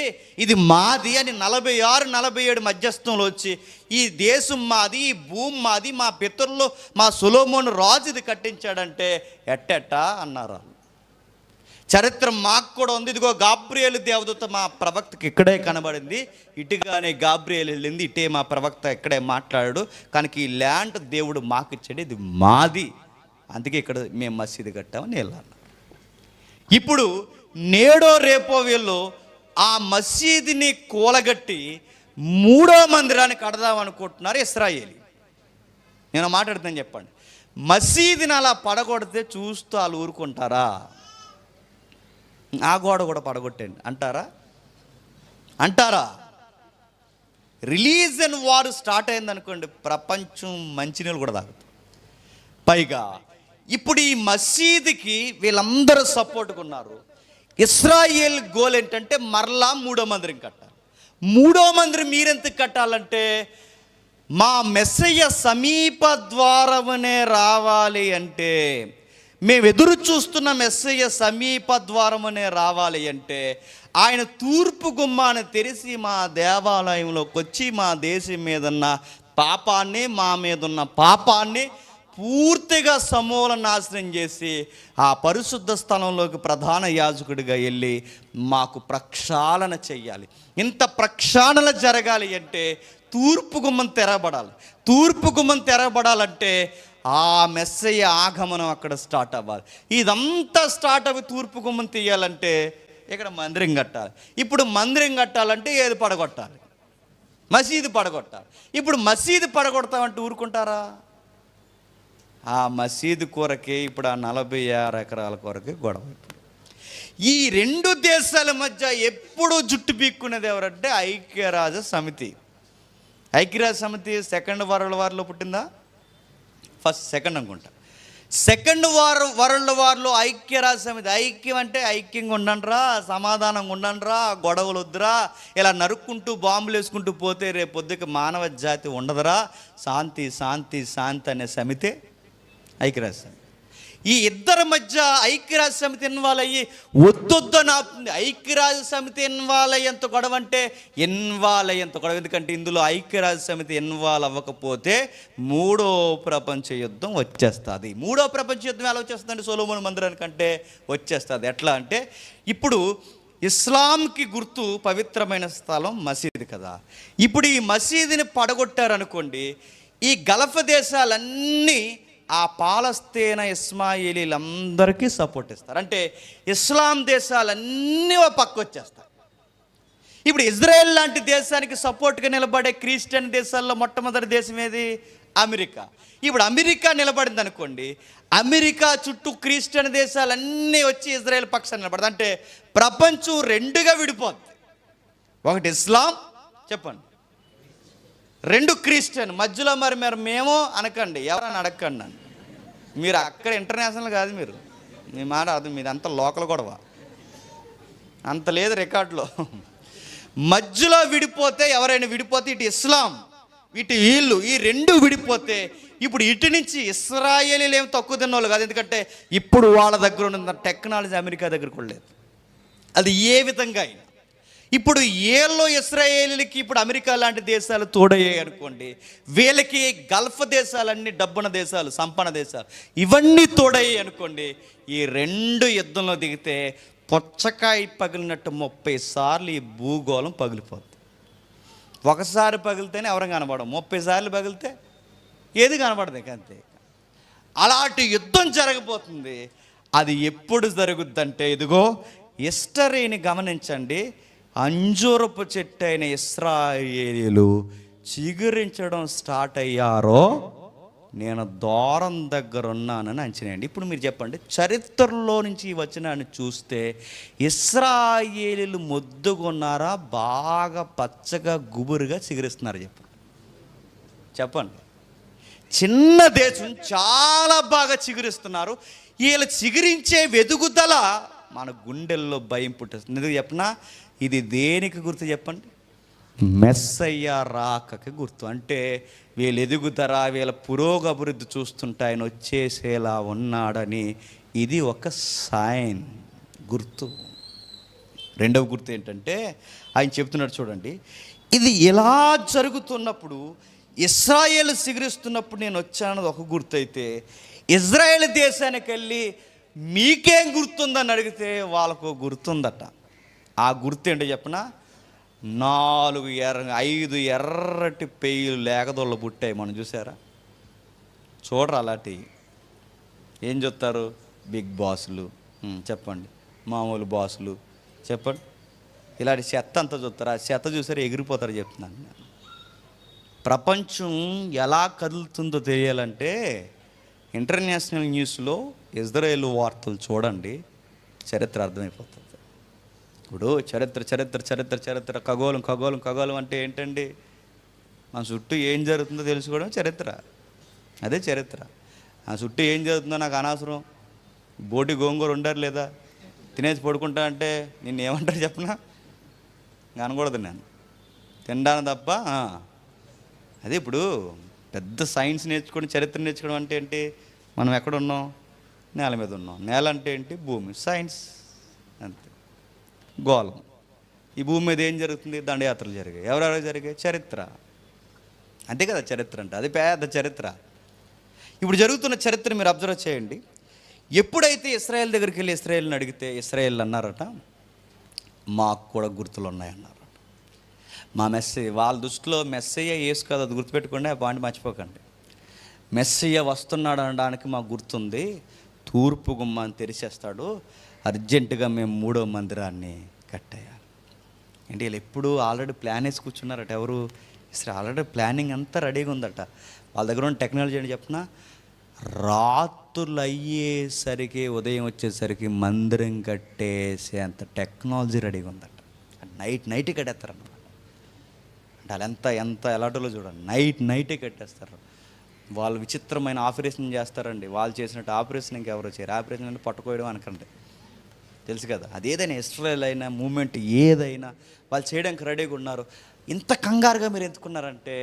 ఇది మాది అని 46-47 మధ్యస్థంలో వచ్చి ఈ దేశం మాది, ఈ భూమి మాది, మా పితరులు, మా సొలొమోను రాజు ఇది కట్టించాడంటే ఎట్టెట్టా అన్నారు. చరిత్ర మాకు కూడా ఉంది. ఇదిగో గాబ్రియేలు దేవదూత మా ప్రవక్తకి ఇక్కడే కనబడింది, ఇటుగానే గాబ్రియేలు వెళ్ళింది, ఇటే మా ప్రవక్త ఇక్కడే మాట్లాడాడు, కనుక ఈ ల్యాండ్ దేవుడు మాకు ఇచ్చాడు, ఇది మాది, అందుకే ఇక్కడ మేము మసీదు కట్టామని వెళ్ళాను. ఇప్పుడు నేడో రేపో వీళ్ళు ఆ మసీదుని కూలగట్టి 3వ మందిరాన్ని కడదాం అనుకుంటున్నారు ఇశ్రాయేలీ. నేను మాట్లాడుతాను, చెప్పండి. మసీదుని అలా పడగొడితే చూస్తూ వాళ్ళు ఊరుకుంటారా? ఆ గోడ కూడా పడగొట్టండి అంటారా? రిలీజియన్ వారు స్టార్ట్ అయిందనుకోండి, ప్రపంచం మంచినీళ్ళు కూడా తాగుతుంది. పైగా ఇప్పుడు ఈ మసీదుకి వీళ్ళందరూ సపోర్ట్గా ఉన్నారు. ఇశ్రాయేల్ గోల్ ఏంటంటే మరలా 3వ మందిరం కట్టాలి. 3వ మందిరం మీరెందుకు కట్టాలంటే మా మెస్సయ్య సమీప ద్వారమునే రావాలి అంటే, మేము ఎదురు చూస్తున్న మెస్సయ్య సమీప ద్వారమునే రావాలి అంటే ఆయన తూర్పు గుమ్మాన్ని తెరిచి మా దేవాలయంలోకి వచ్చి మా దేశం మీద ఉన్న పాపాన్ని, మా మీద ఉన్న పాపాన్ని పూర్తిగా సమూల నాశనం చేసి ఆ పరిశుద్ధ స్థలంలోకి ప్రధాన యాజకుడిగా వెళ్ళి మాకు ప్రక్షాళన చెయ్యాలి. ఇంత ప్రక్షాళన జరగాలి అంటే తూర్పు గుమ్మం తెరబడాలి. తూర్పు గుమ్మం తెరబడాలంటే ఆ మెస్సయ్య ఆగమనం అక్కడ స్టార్ట్ అవ్వాలి. ఇదంతా స్టార్ట్ అవ్వి తూర్పు గుమ్మం తీయాలంటే ఇక్కడ మందిరం కట్టాలి. ఇప్పుడు మందిరం కట్టాలంటే ఏది పడగొట్టాలి? మసీదు పడగొట్టాలి. ఇప్పుడు మసీదు పడగొడతామంటే ఊరుకుంటారా? ఆ మసీదు కొరకే ఇప్పుడు ఆ 46 ఎకరాల కొరకే గొడవ. ఈ రెండు దేశాల మధ్య ఎప్పుడూ జుట్టు పీక్కునేది ఎవరంటే ఐక్యరాజ్య సమితి. ఐక్యరాజ్య సమితి సెకండ్ వరల్డ్ వార్లో పుట్టిందా? సెకండ్ అనుకుంటా. సెకండ్ వరల్డ్ వార్లో ఐక్యరాజ్య సమితి. ఐక్యం అంటే ఐక్యంగా ఉండండిరా, సమాధానంగా ఉండండిరా, గొడవలు వద్దురా, ఇలా నరుక్కుంటూ బాంబులు వేసుకుంటూ పోతే రేపు పొద్దుకి మానవ జాతి ఉండదురా, శాంతి శాంతి శాంతి అనే సమితే ఐక్యరాజ్య సమితి. ఈ ఇద్దరి మధ్య ఐక్యరాజ్య సమితి ఇన్వాల్వ్ అయ్యి వద్దొద్దని ఆపుతుంది. ఐక్యరాజ్య సమితి ఇన్వాల్వ్ అయ్యేంత గొడవ అంటే ఇన్వాల్వ్ అయ్యేంత గొడవ. ఎందుకంటే ఇందులో ఐక్యరాజ్య సమితి ఇన్వాల్వ్ అవ్వకపోతే మూడో ప్రపంచ యుద్ధం వచ్చేస్తుంది. మూడో ప్రపంచ యుద్ధం ఎలా వచ్చేస్తుందంటే సొలొమోను మందిరానికంటే వచ్చేస్తుంది. ఎట్లా అంటే ఇప్పుడు ఇస్లాంకి గుర్తు పవిత్రమైన స్థలం మసీదు కదా. ఇప్పుడు ఈ మసీదుని పడగొట్టారనుకోండి, ఈ గల్ఫ్ దేశాలన్నీ ఆ పాలస్తీనా ఇస్మాయిలీలందరికీ సపోర్ట్ ఇస్తారు. అంటే ఇస్లాం దేశాలన్నీ పక్క వచ్చేస్తారు. ఇప్పుడు ఇజ్రాయెల్ లాంటి దేశానికి సపోర్ట్గా నిలబడే క్రిస్టియన్ దేశాల్లో మొట్టమొదటి దేశం ఏది? అమెరికా. ఇప్పుడు అమెరికా నిలబడింది అనుకోండి, అమెరికా చుట్టూ క్రిస్టియన్ దేశాలన్నీ వచ్చి ఇజ్రాయెల్ పక్షాన్ని నిలబడదు. అంటే ప్రపంచం రెండుగా విడిపోద్ది. ఒకటి ఇస్లాం, చెప్పండి, రెండు క్రిస్టియన్. మధ్యలో మరి మేము అనకండి, ఎవరని అడగండి నన్ను. మీరు అక్కడ ఇంటర్నేషనల్ కాదు, మీరు మీ మాట అది మీది అంత లోకల్ గొడవ, అంత లేదు రికార్డులో. మధ్యలో విడిపోతే ఎవరైనా విడిపోతే ఇటు ఇస్లాం ఇటు వీళ్ళు, ఈ రెండు విడిపోతే ఇప్పుడు ఇటు నుంచి ఇస్రాయేలీలు ఏం తక్కువ తిన్న వాళ్ళు కాదు. ఎందుకంటే ఇప్పుడు వాళ్ళ దగ్గర ఉన్న టెక్నాలజీ అమెరికా దగ్గర కూడా లేదు. అది ఏ విధంగా అయినా ఇప్పుడు ఏళ్ళలో ఇస్రాయేలీలకి ఇప్పుడు అమెరికా లాంటి దేశాలు తోడయ్యాయి అనుకోండి, వీళ్ళకి గల్ఫ్ దేశాలన్నీ డబ్బున దేశాలు, సంపన్న దేశాలు, ఇవన్నీ తోడయ్యాయి అనుకోండి, ఈ రెండు యుద్ధంలో దిగితే పొచ్చకాయ పగిలినట్టు 30 సార్లు ఈ భూగోళం పగిలిపోద్ది. ఒకసారి పగిలితేనే ఎవరం కనబడం, 30 సార్లు పగిలితే ఏది కనబడదు అంతే. అలాంటి యుద్ధం జరగబోతుంది. అది ఎప్పుడు జరుగుద్దంటే ఇదిగో హిస్టరీని గమనించండి. అంజూరపు చెట్టు అయిన ఇశ్రాయేలీయులు చిగురించడం స్టార్ట్ అయ్యారో నేను దూరం దగ్గర ఉన్నానని అంచనేయండి. ఇప్పుడు మీరు చెప్పండి, చరిత్రలో నుంచి ఈ వచనాన్ని చూస్తే ఇశ్రాయేలీయులు మొద్దుగున్నారా, బాగా పచ్చగా గుబురుగా చిగురిస్తున్నారు? చెప్పండి. చిన్న దేశం చాలా బాగా చిగురిస్తున్నారు. వీళ్ళు చిగురించే వెదుగుదల మన గుండెల్లో భయం పుట్టిస్తుంది. ఎందుకు చెప్పనా? ఇది దేనికి గుర్తు చెప్పండి? మెస్సయ్య రాకకి గుర్తు. అంటే వీళ్ళు ఎదుగుతారా, వీళ్ళ పురోగభివృద్ధి చూస్తుంటే ఆయన వచ్చేసేలా ఉన్నాడని ఇది ఒక సైన్, గుర్తు. రెండవ గుర్తు ఏంటంటే ఆయన చెప్తున్నాడు చూడండి, ఇది ఇలా జరుగుతున్నప్పుడు ఇశ్రాయేలు సిగురిస్తున్నప్పుడు నేను వచ్చానది ఒక గుర్తు అయితే, ఇజ్రాయేల్ దేశానికి వెళ్ళి మీకేం గుర్తుందని అడిగితే వాళ్ళకు గుర్తుందట. ఆ గుర్తు ఏంటో చెప్పనా? 5 ఎర్రటి పెయ్యలు లేకదోళ్ళు పుట్టాయి. మనం చూసారా? చూడరు అలాంటివి. ఏం చెప్తారు? బిగ్ బాసులు చెప్పండి, మామూలు బాసులు చెప్పండి, ఇలాంటి చెత్త అంతా చూస్తారు. ఆ చెత్త చూసారు ఎగిరిపోతారు చెప్తున్నాను నేను. ప్రపంచం ఎలా కదులుతుందో తెలియాలంటే ఇంటర్నేషనల్ న్యూస్లో ఇజ్రాయేల్ వార్తలు చూడండి, చరిత్ర అర్థమైపోతుంది. ఇప్పుడు చరిత్ర చరిత్ర చరిత్ర చరిత్ర ఖగోళం ఖగోళం ఖగోళం అంటే ఏంటండి? మన చుట్టూ ఏం జరుగుతుందో తెలుసుకోవడం చరిత్ర. అదే చరిత్ర. ఆ చుట్టూ ఏం జరుగుతుందో నాకు అనవసరం. బోటి గోంగూర ఉండారు లేదా తినేసి పడుకుంటా అంటే నిన్ను ఏమంటారు చెప్పనా? అనకూడదు నేను, తినడానికి తప్ప. అదే ఇప్పుడు పెద్ద సైన్స్ నేర్చుకోవడం, చరిత్ర నేర్చుకోవడం అంటే ఏంటి? మనం ఎక్కడున్నాం? నేల మీద ఉన్నాం. నేల అంటే ఏంటి? భూమి. సైన్స్ అంతే. గోళం. ఈ భూమి మీద ఏం జరుగుతుంది? దండయాత్రలు జరిగాయి. ఎవరెవరు జరిగాయి? చరిత్ర. అంతే కదా చరిత్ర అంటే. అది పెద్ద చరిత్ర. ఇప్పుడు జరుగుతున్న చరిత్ర మీరు అబ్జర్వ్ చేయండి. ఎప్పుడైతే ఇశ్రాయేల్ దగ్గరికి వెళ్ళి ఇశ్రాయేల్ని అడిగితే ఇశ్రాయేల్ అన్నారట, మాకు కూడా గుర్తులు ఉన్నాయన్నారట. మా మెస్సయ్య, వాళ్ళ దృష్టిలో మెస్సయ్య యేసు కాదు, అది గుర్తుపెట్టుకోండి, ఆ పాయింట్ మర్చిపోకండి. మెస్సయ్య వస్తున్నాడు అనడానికి మాకు గుర్తుంది, తూర్పు గుమ్మాన్ని తెరిచేస్తాడు, అర్జెంటుగా మేము 3వ మందిరాన్ని కట్టేయాలి. ఏంటి వీళ్ళు ఎప్పుడు ఆల్రెడీ ప్లాన్ వేసి కూర్చున్నారట. ఎవరు? ఇసలు ఆల్రెడీ ప్లానింగ్ అంతా రెడీగా ఉందట. వాళ్ళ దగ్గర ఉన్న టెక్నాలజీ ఏంటి చెప్పిన, రాత్రులు అయ్యేసరికి ఉదయం వచ్చేసరికి మందిరం కట్టేసే అంత టెక్నాలజీ రెడీగా ఉందట. నైట్ కట్టేస్తారన్నమాట. అంటే వాళ్ళు ఎంత ఎలాటోలో చూడండి, నైటే కట్టేస్తారు. వాళ్ళు విచిత్రమైన ఆపరేషన్ చేస్తారండి. వాళ్ళు చేసినట్టు ఆపరేషన్ ఇంకెవరు చేయరు. ఆపరేషన్ అంటే పట్టుకోవడం అనకండి, తెలుసు కదా. అదేదైనా ఇస్రాయేల్ అయినా మూమెంట్ ఏదైనా వాళ్ళు చేయడానికి రెడీగా ఉన్నారు. ఇంత కంగారుగా మీరు ఎందుకున్నారంటే,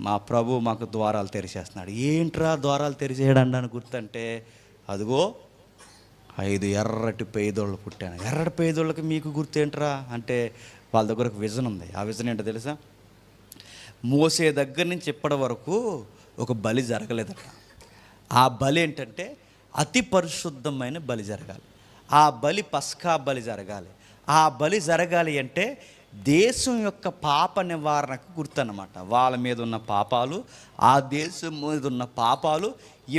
మా ప్రభు మాకు ద్వారాలు తెరిచేస్తున్నాడు. ఏంట్రా ద్వారాలు తెరిచేయడండి అని గుర్తంటే, అదిగో 5 ఎర్రటి పేదోళ్ళు పుట్టాను. ఎర్రటి పేదోళ్ళకి మీకు గుర్తు ఏంట్రా అంటే, వాళ్ళ దగ్గర ఒక విజన్ ఉంది. ఆ విజన్ ఏంటో తెలుసా? మోసే దగ్గర నుంచి ఇప్పటి వరకు ఒక బలి జరగలేదట. ఆ బలి ఏంటంటే అతి పరిశుద్ధమైన బలి జరగాలి. ఆ బలి పస్కా బలి జరగాలి. ఆ బలి జరగాలి అంటే దేశం యొక్క పాప నివారణకు గుర్తన్నమాట. వాళ్ళ మీద ఉన్న పాపాలు, ఆ దేశం మీద ఉన్న పాపాలు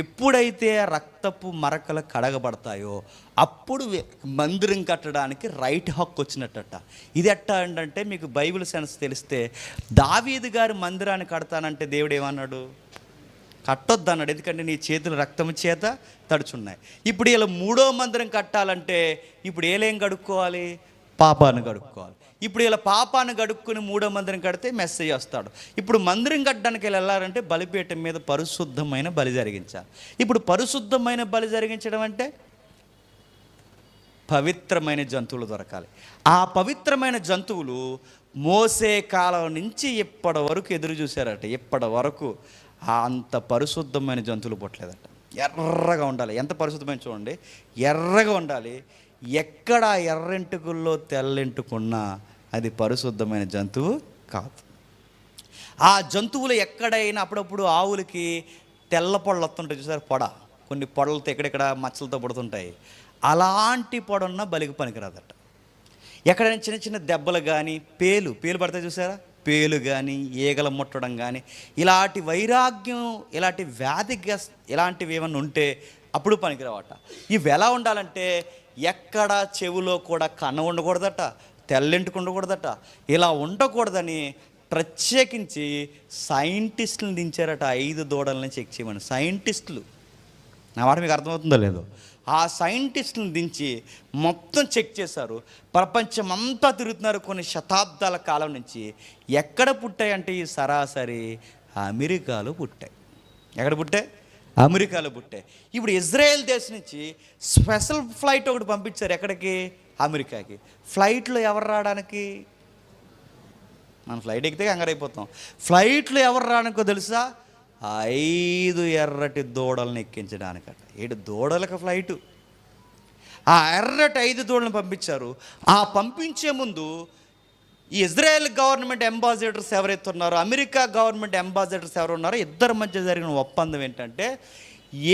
ఎప్పుడైతే రక్తపు మరకలు కడగబడతాయో అప్పుడు మందిరం కట్టడానికి రైట్ హక్కు వచ్చినట్టట. ఇది ఎట్టా అంటే, మీకు బైబిల్ సెన్స్ తెలిస్తే, దావీదు గారి మందిరాన్ని కడతానంటే దేవుడు ఏమన్నాడు? కట్టొద్దు అన్నాడు. ఎందుకంటే నీ చేతులు రక్తము చేత తడుచున్నాయి. ఇప్పుడు ఇలా 3వ మందిరం కట్టాలంటే ఇప్పుడు ఏలేం కడుక్కోవాలి? పాపాన్ని కడుక్కోవాలి. ఇప్పుడు ఇలా పాపాన్ని కడుక్కుని 3వ మందిరం కడితే మెస్సయ్య వస్తాడు. ఇప్పుడు మందిరం కట్టడానికి వెళ్ళాలంటే బలిపీఠం మీద పరిశుద్ధమైన బలి జరిగించాలి. ఇప్పుడు పరిశుద్ధమైన బలి జరిగించడం అంటే పవిత్రమైన జంతువులు దొరకాలి. ఆ పవిత్రమైన జంతువులు మోసే కాలం నుంచి ఇప్పటి వరకు ఎదురు చూశారట. ఇప్పటి వరకు అంత పరిశుద్ధమైన జంతువులు పుట్టలేదట. ఎర్రగా ఉండాలి. ఎంత పరిశుద్ధమైన చూడండి, ఎర్రగా ఉండాలి. ఎక్కడ ఎర్రెంటుకుల్లో తెల్లెంటుకున్నా అది పరిశుద్ధమైన జంతువు కాదు. ఆ జంతువులు ఎక్కడైనా అప్పుడప్పుడు ఆవులకి తెల్ల పొడలు వస్తుంటాయి చూసారు, కొన్ని పొడలతో ఎక్కడెక్కడ మచ్చలతో పడుతుంటాయి. అలాంటి పొడన్న బలికి పనికిరాదట. ఎక్కడైనా చిన్న చిన్న దెబ్బలు కానీ పేలు పడతాయి చూసారా, పేలు కానీ ఈగల ముట్టడం కానీ ఇలాంటి వైరాగ్యం, ఇలాంటి ఇలాంటివి ఏమన్నా ఉంటే అప్పుడు పనికిరావట. ఇవి ఎలా ఉండాలంటే ఎక్కడ చెవులో కూడా కన్ను ఉండకూడదట, తెల్లెంటుకు ఉండకూడదట. ఇలా ఉండకూడదని ప్రత్యేకించి సైంటిస్టులను దించారట. 5 దూడలని చెక్ చేయమని. సైంటిస్టులు, నా మాట మీకు అర్థమవుతుందో లేదో, ఆ సైంటిస్టులను దించి మొత్తం చెక్ చేశారు. ప్రపంచం అంతా తిరుగుతున్నారు కొన్ని శతాబ్దాల కాలం నుంచి. ఎక్కడ పుట్టాయంటే ఈ సరాసరి అమెరికాలో పుట్టాయి. ఎక్కడ పుట్టాయి? అమెరికాలో పుట్టాయి. ఇప్పుడు ఇజ్రాయెల్ దేశం నుంచి స్పెషల్ ఫ్లైట్ ఒకటి పంపించారు. ఎక్కడికి? అమెరికాకి. ఫ్లైట్లో ఎవరు రావడానికి? మనం ఫ్లైట్ ఎక్కితే కంగారైపోతాం. ఫ్లైట్లో ఎవరు రావడానికో తెలుసా? 5 ఎర్రటి దూడలను ఎక్కించడానికట. 7 దూడలకు ఫ్లైటు. ఆ ఎర్రటి 5 దూడలను పంపించారు. ఆ పంపించే ముందు ఈ ఇజ్రాయెల్ గవర్నమెంట్ అంబాసిడర్స్ ఎవరైతే ఉన్నారో, అమెరికా గవర్నమెంట్ అంబాసిడర్స్ ఎవరు ఉన్నారో, ఇద్దరి మధ్య జరిగిన ఒప్పందం ఏంటంటే,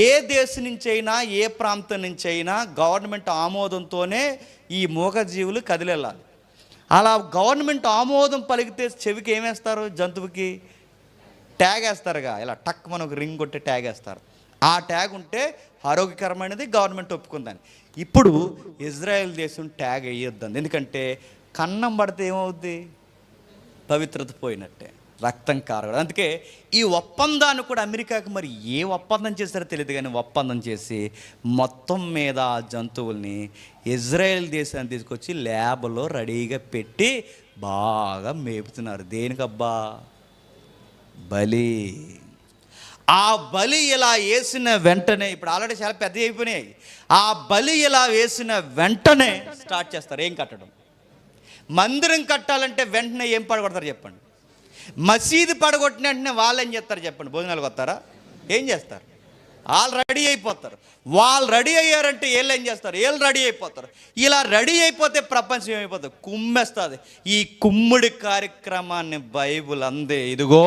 ఏ దేశం నుంచి అయినా ఏ ప్రాంతం నుంచి అయినా గవర్నమెంట్ ఆమోదంతోనే ఈ మూగజీవులు కదిలెళ్ళాలి. అలా గవర్నమెంట్ ఆమోదం పలికితే చెవికి ఏమేస్తారు? జంతువుకి ట్యాగ్ వేస్తారుగా, ఇలా టక్ మన ఒక రింగ్ కొట్టి ట్యాగ్ వేస్తారు. ఆ ట్యాగ్ ఉంటే ఆరోగ్యకరమైనది, గవర్నమెంట్ ఒప్పుకుందని. ఇప్పుడు ఇజ్రాయెల్ దేశం ట్యాగ్ వేయొద్దండి. ఎందుకంటే కన్నం పడితే ఏమవుద్ది? పవిత్రత పోయినట్టే, రక్తం కారగదు. అందుకే ఈ ఒప్పందాన్ని కూడా అమెరికాకి మరి ఏ ఒప్పందం చేస్తారో తెలియదు కానీ ఒప్పందం చేసి మొత్తం మీద ఆ జంతువుల్ని ఇజ్రాయెల్ దేశాన్ని తీసుకొచ్చి ల్యాబ్లో రెడీగా పెట్టి బాగా మేపుతున్నారు. దేనికబ్బా? బలి. ఆ బలి ఇలా వేసిన వెంటనే, ఇప్పుడు ఆల్రెడీ చాలా పెద్ద అయిపోయినాయి. ఆ బలి ఇలా వేసిన వెంటనే స్టార్ట్ చేస్తారు ఏం కట్టడం. మందిరం కట్టాలంటే వెంటనే ఏం పడగొడతారు చెప్పండి? మసీదు పడగొట్టిన వెంటనే వాళ్ళు ఏం చేస్తారు చెప్పండి? భోజనాలకు వస్తారా? ఏం చేస్తారు? వాళ్ళు రెడీ అయిపోతారు. వాళ్ళు రెడీ అయ్యారంటే వీళ్ళు ఏం చేస్తారు? వీళ్ళు రెడీ అయిపోతారు. ఇలా రెడీ అయిపోతే ప్రపంచం ఏమైపోతుంది? కుమ్మేస్తుంది. ఈ కుమ్ముడి కార్యక్రమాన్ని బైబుల్ అందే. ఇదిగో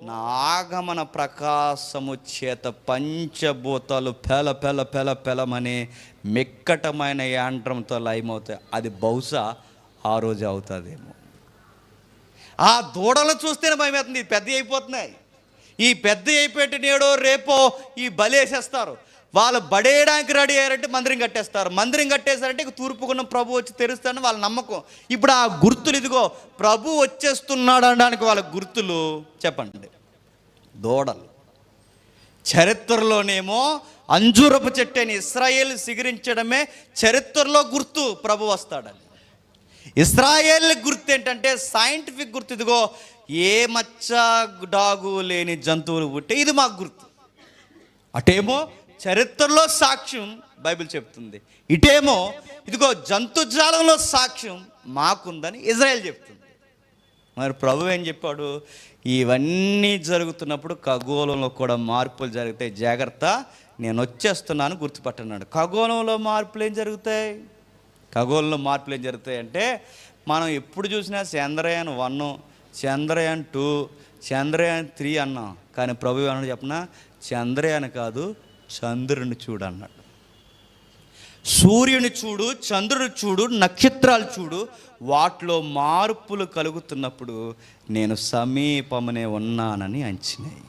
నా ఆగమన ప్రకాశము చేత పంచభూతాలు పెల పెల పెల పెలమని మిక్కటమైన యాంత్రంతో లయమవుతాయి. అది బహుశా ఆ రోజు అవుతుందేమో. ఆ దూడలను చూస్తేనే భయం అవుతుంది. పెద్ద అయిపోతున్నాయి. ఈ పెద్ద అయిపోయి నేడో రేపో ఈ బలేసేస్తారు. వాళ్ళు బడేయడానికి రెడీ అయ్యారంటే మందిరం కట్టేస్తారు. మందిరం కట్టేశారంటే ఇక తూర్పుకున్న ప్రభు వచ్చి తెరుస్తారని వాళ్ళ నమ్మకం. ఇప్పుడు ఆ గుర్తులు, ఇదిగో ప్రభు వచ్చేస్తున్నాడు అనడానికి వాళ్ళ గుర్తులు చెప్పండి, దూడలు. చరిత్రలోనేమో అంజూరపు చెట్టుని ఇశ్రాయేలు సిగిరించడమే చరిత్రలో గుర్తు ప్రభు వస్తాడని. ఇశ్రాయేల్ గుర్తు ఏంటంటే సైంటిఫిక్ గుర్తు. ఇదిగో ఏ మచ్చ డాగు లేని జంతువులు పుట్టే ఇది మాకు గుర్తు. అటేమో చరిత్రలో సాక్ష్యం బైబిల్ చెప్తుంది, ఇటేమో ఇదిగో జంతుజాలంలో సాక్ష్యం మాకుందని ఇజ్రాయెల్ చెప్తుంది. మరి ప్రభు ఏం చెప్పాడు? ఇవన్నీ జరుగుతున్నప్పుడు ఖగోళంలో కూడా మార్పులు జరుగుతాయి, జాగ్రత్త, నేను వచ్చేస్తున్నాను గుర్తుపట్టన్నాడు. ఖగోళంలో మార్పులు ఏం జరుగుతాయి? ఖగోళంలో మార్పులు ఏం జరుగుతాయి అంటే, మనం ఎప్పుడు చూసినా చంద్రయాన్ 1, చంద్రయాన్ 2, చంద్రయాన్ 3 అన్నాం. కానీ ప్రభు ఏమన్నా చెప్పనా? చంద్రయాన్ కాదు, చంద్రుని చూడు అన్నాడు. సూర్యుని చూడు, చంద్రుని చూడు, నక్షత్రాలు చూడు, వాటిలో మార్పులు కలుగుతున్నప్పుడు నేను సమీపమనే ఉన్నానని అంచినాయి.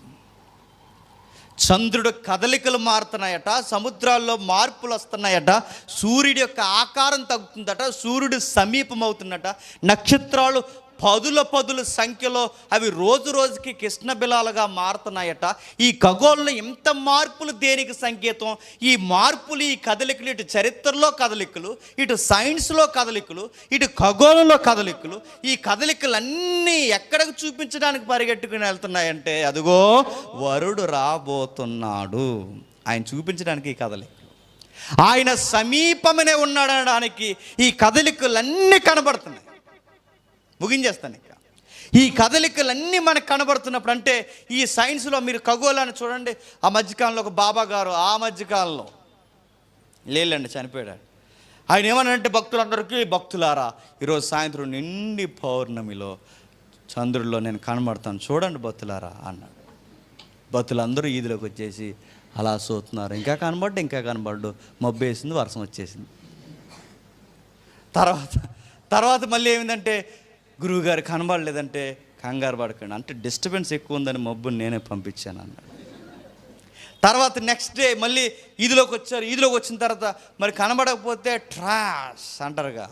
చంద్రుడు కదలికలు మారుతున్నాయట, సముద్రాల్లో మార్పులు వస్తున్నాయట, సూర్యుడి యొక్క ఆకారం తగ్గుతుందట, సూర్యుడు సమీపం అవుతున్నట, నక్షత్రాలు పదుల సంఖ్యలో అవి రోజు రోజుకి కృష్ణ బిలాలుగా మారుతున్నాయట. ఈ ఖగోళంలో ఎంత మార్పులు దేనికి సంకేతం? ఈ మార్పులు, ఈ కదలికలు, ఇటు చరిత్రలో కదలికలు, ఇటు సైన్స్లో కదలికలు, ఇటు ఖగోళంలో కదలికలు, ఈ కదలికలన్నీ ఎక్కడికి చూపించడానికి పరిగెట్టుకుని వెళ్తున్నాయంటే, అదిగో వరుడు రాబోతున్నాడు, ఆయన చూపించడానికి ఈ కదలికలు. ఆయన సమీపమనే ఉన్నాడు అనడానికి ఈ కదలికలన్నీ కనబడుతున్నాయి. ముగించేస్తాను ఇక. ఈ కదలికలన్నీ మనకు కనబడుతున్నప్పుడు అంటే ఈ సైన్స్లో మీరు ఖగోళాన్ని చూడండి. ఆ మధ్యకాలంలో ఒక బాబా గారు, ఆ మధ్యకాలంలో లేలండి, చనిపోయాడు. ఆయన ఏమన్నాడంటే భక్తులందరికీ, భక్తులారా ఈరోజు సాయంత్రం నిండి పౌర్ణమిలో చంద్రుల్లో నేను కనబడతాను చూడండి భక్తులారా అన్నాడు. భక్తులందరూ ఈదిలోకి వచ్చేసి అలా చూస్తున్నారు. ఇంకా కనబడ్డు, మబ్బు వేసింది, వర్షం వచ్చేసింది. తర్వాత మళ్ళీ ఏమిందంటే, గురువుగారు కనబడలేదంటే కంగారు పడకండి, అంటే డిస్టర్బెన్స్ ఎక్కువ ఉందని మబ్బుని నేనే పంపించాను అన్నాడు. తర్వాత నెక్స్ట్ డే మళ్ళీ ఈదిలోకి వచ్చారు. ఈదిలోకి వచ్చిన తర్వాత మరి కనబడకపోతే ట్రాష్ అంటారుగా,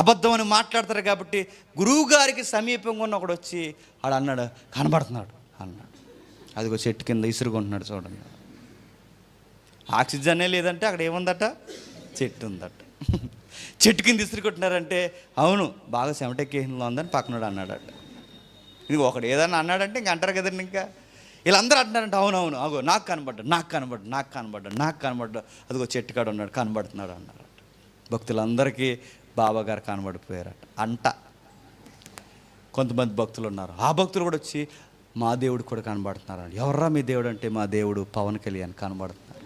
అబద్ధం అని మాట్లాడతారు. కాబట్టి గురువు గారికి సమీపంగా ఉన్న ఒకడు వచ్చి ఆడు అన్నాడు, కనబడుతున్నాడు అన్నాడు. అదిగో చెట్టు కింద ఇసురుకుంటున్నాడు చూడండి. ఆక్సిజనే లేదంటే అక్కడ ఏముందట? చెట్టు ఉందట. చెట్టు కింద ఇసురుకుంటున్నారంటే అవును బాగా చెమటెక్కేహిలో ఉందని పక్కనోడు అన్నాడట. ఇది ఒకడు ఏదన్నా అన్నాడంటే ఇంక అంటారు కదండి. ఇంకా వీళ్ళందరూ అంటున్నారంటే అవునవును, అగో నాకు కనబడ్డా, అదిగో చెట్టు కాడ ఉన్నాడు, కనబడుతున్నాడు అన్నారట. భక్తులందరికీ బాబా గారు కనబడిపోయారట అంట. కొంతమంది భక్తులు ఉన్నారు, ఆ భక్తులు కూడా వచ్చి మా దేవుడు కూడా కనబడుతున్నారు. ఎవర్రా మీ దేవుడు అంటే, మా దేవుడు పవన్ కళ్యాణ్ కనబడుతున్నారు.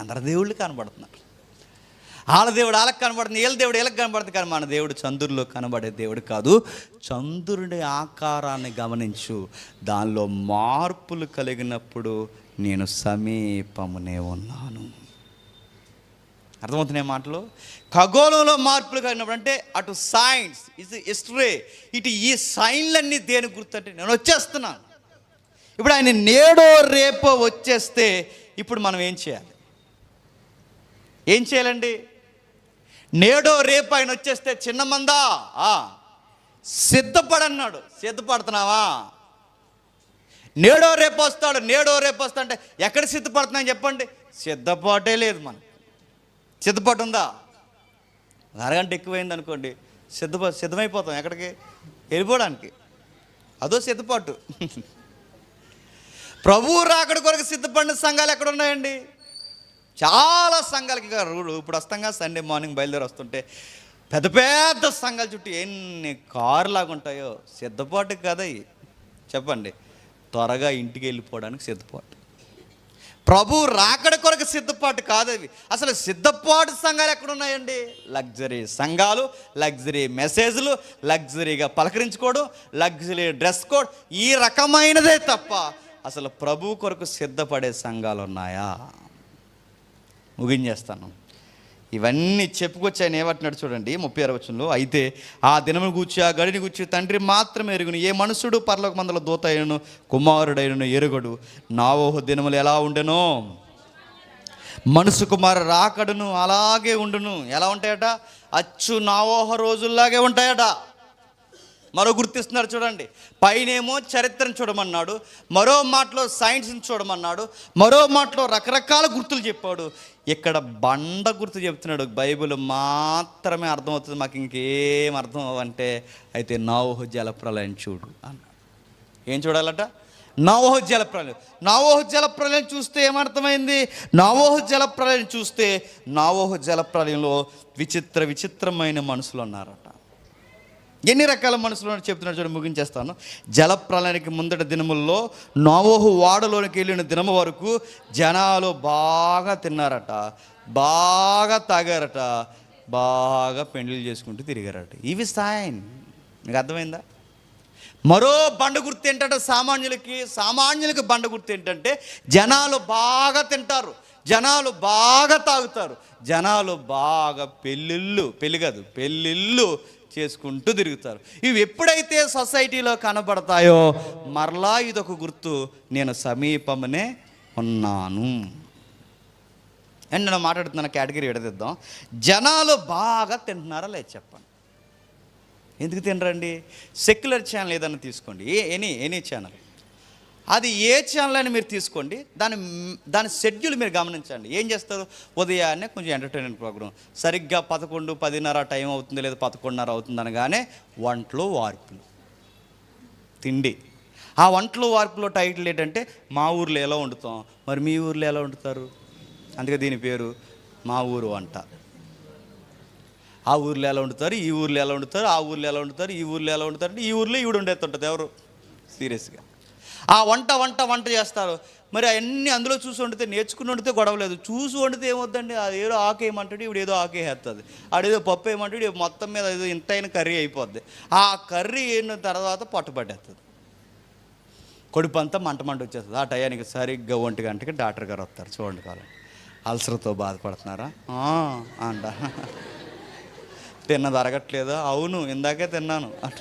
అందరి దేవుళ్ళు కనబడుతున్నారు. వాళ్ళ దేవుడు వాళ్ళకి కనబడుతుంది, వీళ్ళ దేవుడు వీళ్ళకి కనబడుతుంది. కానీ మన దేవుడు చంద్రుల్లో కనబడే దేవుడు కాదు. చంద్రుడి ఆకారాన్ని గమనించు, దానిలో మార్పులు కలిగినప్పుడు నేను సమీపమునే ఉన్నాను. అర్థమవుతున్నాయి మాటలు? ఖగోళంలో మార్పులు కలిగినప్పుడు అంటే అటు సైన్స్, ఇది హిస్టరీ, ఇటు ఈ సైన్లన్నీ దేని గుర్తు అంటే నేను వచ్చేస్తున్నాను. ఇప్పుడు ఆయన నేడో రేపో వచ్చేస్తే ఇప్పుడు మనం ఏం చేయాలండి? నేడో రేపు ఆయన వచ్చేస్తే చిన్నమందా సిద్ధపడన్నాడు. సిద్ధపడుతున్నావా? నేడో రేపు వస్తాడు అంటే ఎక్కడ సిద్ధపడుతున్నాయని చెప్పండి. సిద్ధపాటే లేదు మనకు. సిద్ధపాటు ఉందా? అరగంట ఎక్కువైంది అనుకోండి, సిద్ధమైపోతాం ఎక్కడికి? వెళ్ళిపోవడానికి. అదో సిద్ధపాటు. ప్రభువు రాకడ కొరకు సిద్ధపడిన సంఘాలు ఎక్కడ ఉన్నాయండి? చాలా సంఘాలకి. ఇప్పుడు వస్తాంగా సండే మార్నింగ్ బయలుదేరి వస్తుంటే పెద్ద పెద్ద సంఘాల చుట్టూ ఎన్ని కారులాగా ఉంటాయో. సిద్ధపాటు కదా చెప్పండి, త్వరగా ఇంటికి వెళ్ళిపోవడానికి సిద్ధపాటు. ప్రభు రాకడ కొరకు సిద్ధపాటు కాదు అవి. అసలు సిద్ధపాటు సంఘాలు ఎక్కడున్నాయండి? లగ్జరీ సంఘాలు, లగ్జరీ మెసేజ్లు, లగ్జరీగా పలకరించుకోవడం, లగ్జరీ డ్రెస్ కోడ్, ఈ రకమైనదే తప్ప అసలు ప్రభు కొరకు సిద్ధపడే సంఘాలు ఉన్నాయా? ముగించేస్తాను. ఇవన్నీ చెప్పుకొచ్చి ఆయన ఏమంటున్నాడు చూడండి 36వ వచనంలో, అయితే ఆ దినమును గూర్చి ఆ గడిని గూర్చి తండ్రి మాత్రమే ఎరుగును, ఏ మనుషుడు పరలోక మందల దూత అయినను కుమారుడైనను ఎరుగడు. నోవహు దినములు ఎలా ఉండెనో మనుషు కుమారు రాకడును అలాగే ఉండును. ఎలా ఉంటాయట? అచ్చు నోవహు రోజుల్లాగే ఉంటాయట. మరో గుర్తిస్తున్నారు చూడండి. పైనేమో చరిత్రను చూడమన్నాడు, మరో మాటలో సైన్స్ని చూడమన్నాడు, మరో మాటలో రకరకాల గుర్తులు చెప్పాడు. ఇక్కడ బండ గుర్తు చెప్తున్నాడు. బైబిల్ మాత్రమే అర్థమవుతుంది, మాకు ఇంకేం అర్థం అవ్వంటే అయితే నోవహు జలప్రలయం చూడు అన్నాడు. ఏం చూడాలట? నోవహు జలప్రలయం. నోవహు జలప్రలయం చూస్తే ఏమర్థమైంది? నోవహు జలప్రలయం చూస్తే నోవహు జలప్రలయంలో విచిత్రమైన మనుషులు ఉన్నారట. ఎన్ని రకాల మనుషులు చెప్తున్నాడు చూడండి, ముగించేస్తాను. జలప్రలయానికి ముందటి దినముల్లో నోవహు వాడలోనికి వెళ్ళిన దినము వరకు జనాలు బాగా తిన్నారట, బాగా తాగారట, బాగా పెండ్లు చేసుకుంటూ తిరిగారట. ఇవి సైన్. మీకు అర్థమైందా? మరో బండ గుర్తు ఏంటంటే సామాన్యులకి బండ గుర్తు ఏంటంటే జనాలు బాగా తింటారు, జనాలు బాగా తాగుతారు, జనాలు బాగా పెళ్ళిళ్ళు చేసుకుంటూ తిరుగుతారు. ఇవి ఎప్పుడైతే సొసైటీలో కనబడతాయో మరలా ఇదొక గుర్తు, నేను సమీపమనే ఉన్నాను. అండ్ నేను మాట్లాడుతున్న కేటగిరీ విడదిద్దాం. జనాలు బాగా తింటున్నారా లేదు చెప్పండి. ఎందుకు తినరండి? సెక్యులర్ ఛానల్ ఏదైనా తీసుకోండి, ఎనీ ఛానల్, అది ఏ ఛానల్ అని మీరు తీసుకోండి, దాని షెడ్యూల్ మీరు గమనించండి. ఏం చేస్తారు? ఉదయాన్నే కొంచెం ఎంటర్టైన్మెంట్ ప్రోగ్రామ్, సరిగ్గా 11, 10:30 టైం అవుతుంది, లేదా 11:30 అవుతుంది అనగానే వంటలో వార్పులు, తిండి. ఆ వంటలో వార్పులో టైటిల్ ఏంటంటే మా ఊర్లో ఎలా వండుతాం, మరి మీ ఊర్లో ఎలా వండుతారు? అందుకే దీని పేరు మా ఊరు వంట. ఆ ఊర్లో ఎలా వండుతారు, ఈ ఊర్లో ఎలా వండుతారు, ఆ ఊర్లో ఎలా వండుతారు, ఈ ఊర్లో ఎలా వండుతారు అంటే ఈ ఊర్లో ఈవిడ ఉండేస్తుంటుంది. ఎవరు సీరియస్గా ఆ వంట చేస్తారు. మరి అవన్నీ అందులో చూసి వండితే, నేర్చుకుని వండితే గొడవలేదు, చూసి వండితే ఏమవుద్దండి? అది ఏదో ఆకు వేయమంటాడు, ఇప్పుడు ఏదో ఆకు వేస్తుంది, ఆడేదో పప్పు వేయమంటాడు, మొత్తం మీద ఏదో ఇంతైన కర్రీ అయిపోద్ది. ఆ కర్రీ అయిన తర్వాత పట్టుబట్టేస్తుంది, కడుపు అంతా మంట వచ్చేస్తుంది. ఆ టయానికి సరిగ్గా 1 గంటకి డాక్టర్ గారు వస్తారు. చూడండి, కాలం అల్సర్తో బాధపడుతున్నారా అంట. తిన్నది అరగట్లేదా? అవును, ఇందాకే తిన్నాను అంట.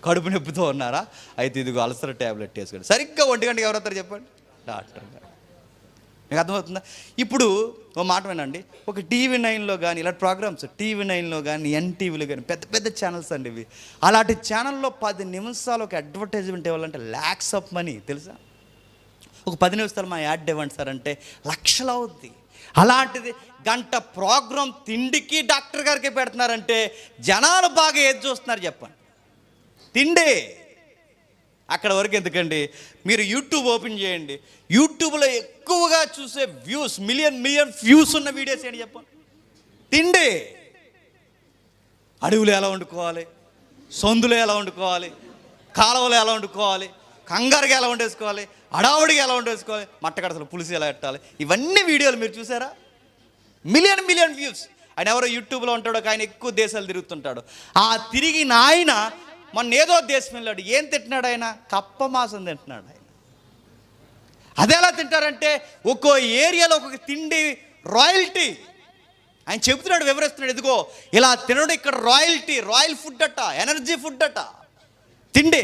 కడుపు నొప్పితో ఉన్నారా? అయితే ఇదిగో అల్సర్ ట్యాబ్లెట్ వేసుకోండి. సరిగ్గా 1 గంటకి ఎవరు వస్తారు చెప్పండి? డాక్టర్ గారు. మీకు అర్థమవుతుందా? ఇప్పుడు ఓ మాట వినండి, ఒక టీవీ 9లో కానీ ఇలాంటి ప్రోగ్రామ్స్, టీవీ 9లో కానీ, ఎన్టీవీలో కానీ, పెద్ద ఛానల్స్ అండి ఇవి. అలాంటి ఛానల్లో 10 నిమిషాలు ఒక అడ్వర్టైజ్మెంట్ ఇవ్వాలంటే ల్యాక్స్ ఆఫ్ మనీ, తెలుసా? ఒక 10 నిమిషాలు మా యాడ్ ఇవ్వండి సార్ అంటే లక్షలు అవుద్ది. అలాంటిది గంట ప్రోగ్రాం తిండికి డాక్టర్ గారికి పెడుతున్నారంటే జనాలు బాగా ఏది చూస్తున్నారు చెప్పండి? తిండే. అక్కడ వరకు ఎందుకండి, మీరు యూట్యూబ్ ఓపెన్ చేయండి, యూట్యూబ్లో ఎక్కువగా చూసే వ్యూస్, మిలియన్ వ్యూస్ ఉన్న వీడియోస్ ఏంటి చెప్పండి? తిండే. అడవులు ఎలా వండుకోవాలి, సొందులు ఎలా వండుకోవాలి, కాలువలు ఎలా వండుకోవాలి, కంగారుగా ఎలా వండేసుకోవాలి, అడావుడిగా ఎలా వండేసుకోవాలి, మట్టగడసలు పులుసు ఎలా పెట్టాలి, ఇవన్నీ వీడియోలు మీరు చూసారా? Million views. ఆయన ఎవరో యూట్యూబ్లో ఉంటాడో, ఆయన ఎక్కువ దేశాలు తిరుగుతుంటాడు. ఆ తిరిగిన ఆయన మొన్న ఏదో దేశం వెళ్ళాడు. ఏం తింటున్నాడు ఆయన? కప్ప మాంసం తింటున్నాడు ఆయన. అది ఎలా తింటారంటే ఒక్కో ఏరియాలో ఒక్కొక్క తిండి రాయల్టీ. ఆయన చెబుతున్నాడు, వివరిస్తున్నాడు, ఎదుగో ఇలా తినడం ఇక్కడ రాయల్టీ, రాయల్ ఫుడ్ అట, ఎనర్జీ ఫుడ్ అట తిండి.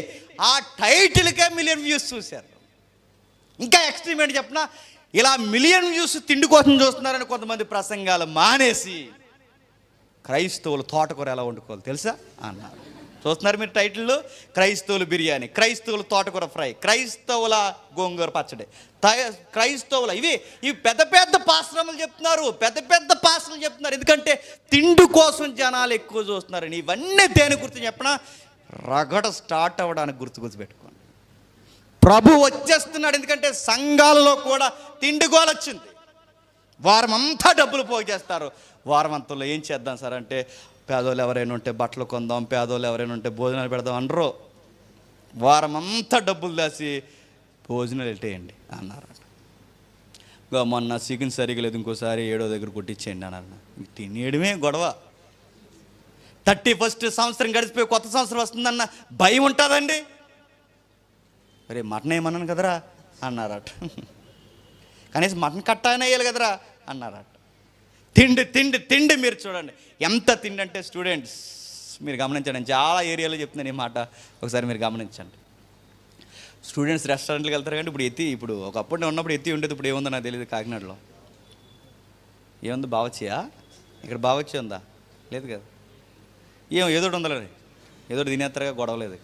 ఆ టైటిల్కే మిలియన్ వ్యూస్ చూశారు. ఇంకా ఎక్స్ట్రీమ్ ఏంటి చెప్పిన, ఇలా మిలియన్ వ్యూస్ తిండి కోసం చూస్తున్నారని కొంతమంది ప్రసంగాలు మానేసి క్రైస్తవులు తోటకూర ఎలా వండుకోవాలి తెలుసా అన్నారు. చూస్తున్నారు మీరు టైటిల్లో? క్రైస్తవులు బిర్యానీ, క్రైస్తవులు తోటకూర ఫ్రై, క్రైస్తవుల గోంగూర పచ్చడి, క్రైస్తవుల ఇవి పెద్ద పాశ్రములు చెప్తున్నారు, పెద్ద పాశ్రములు చెప్తున్నారు. ఎందుకంటే తిండి కోసం జనాలు ఎక్కువ చూస్తున్నారని. ఇవన్నీ దేని గుర్తు చెప్పిన రగడ స్టార్ట్ అవ్వడానికి గుర్తుపెట్టుకోండి. ప్రభు వచ్చేస్తున్నాడు. ఎందుకంటే సంఘాలలో కూడా తిండి గోల వచ్చింది. వారం అంతా డబ్బులు పోగు చేస్తారు. వారం అంతలో ఏం చేద్దాం సార్ అంటే, పేదోళ్ళు ఎవరైనా ఉంటే బట్టలు కొందాం, పేదోళ్ళు ఎవరైనా ఉంటే భోజనాలు పెడదాం అనరు. వారం అంతా డబ్బులు దాసి భోజనాలు వెళ్ళేయండి అన్నారు. మొన్న చికెన్ సరిగ్గా లేదు, ఇంకోసారి 7వ దగ్గర కొట్టించేయండి అన్నారు. తినేయడమే గొడవ. 31st సంవత్సరం గడిచిపోయి కొత్త సంవత్సరం వస్తుందన్న భయం ఉంటుందండి. అరే మటన్ ఏమన్నాను కదరా అన్నారట. కనీసం మటన్ కట్ట అయినా వేయాలి కదరా అన్నారట. తిండి తిండి తిండి. మీరు చూడండి ఎంత తిండి అంటే స్టూడెంట్స్ మీరు గమనించండి, చాలా ఏరియాలో చెప్తున్నాను ఈ మాట, ఒకసారి మీరు గమనించండి. స్టూడెంట్స్ రెస్టారెంట్కి వెళ్తారు కానీ ఇప్పుడు ఒకప్పుడు నేను ఉన్నప్పుడు ఎత్తి ఉండేది, ఇప్పుడు ఏముందో నాకు తెలియదు. కాకినాడలో ఏముంది, బావచ్చియా? ఇక్కడ బావచ్చి ఉందా? లేదు కదా. ఏదోటి ఉందలే, ఏదోటి తినేస్తారుగా, గొడవలేదు.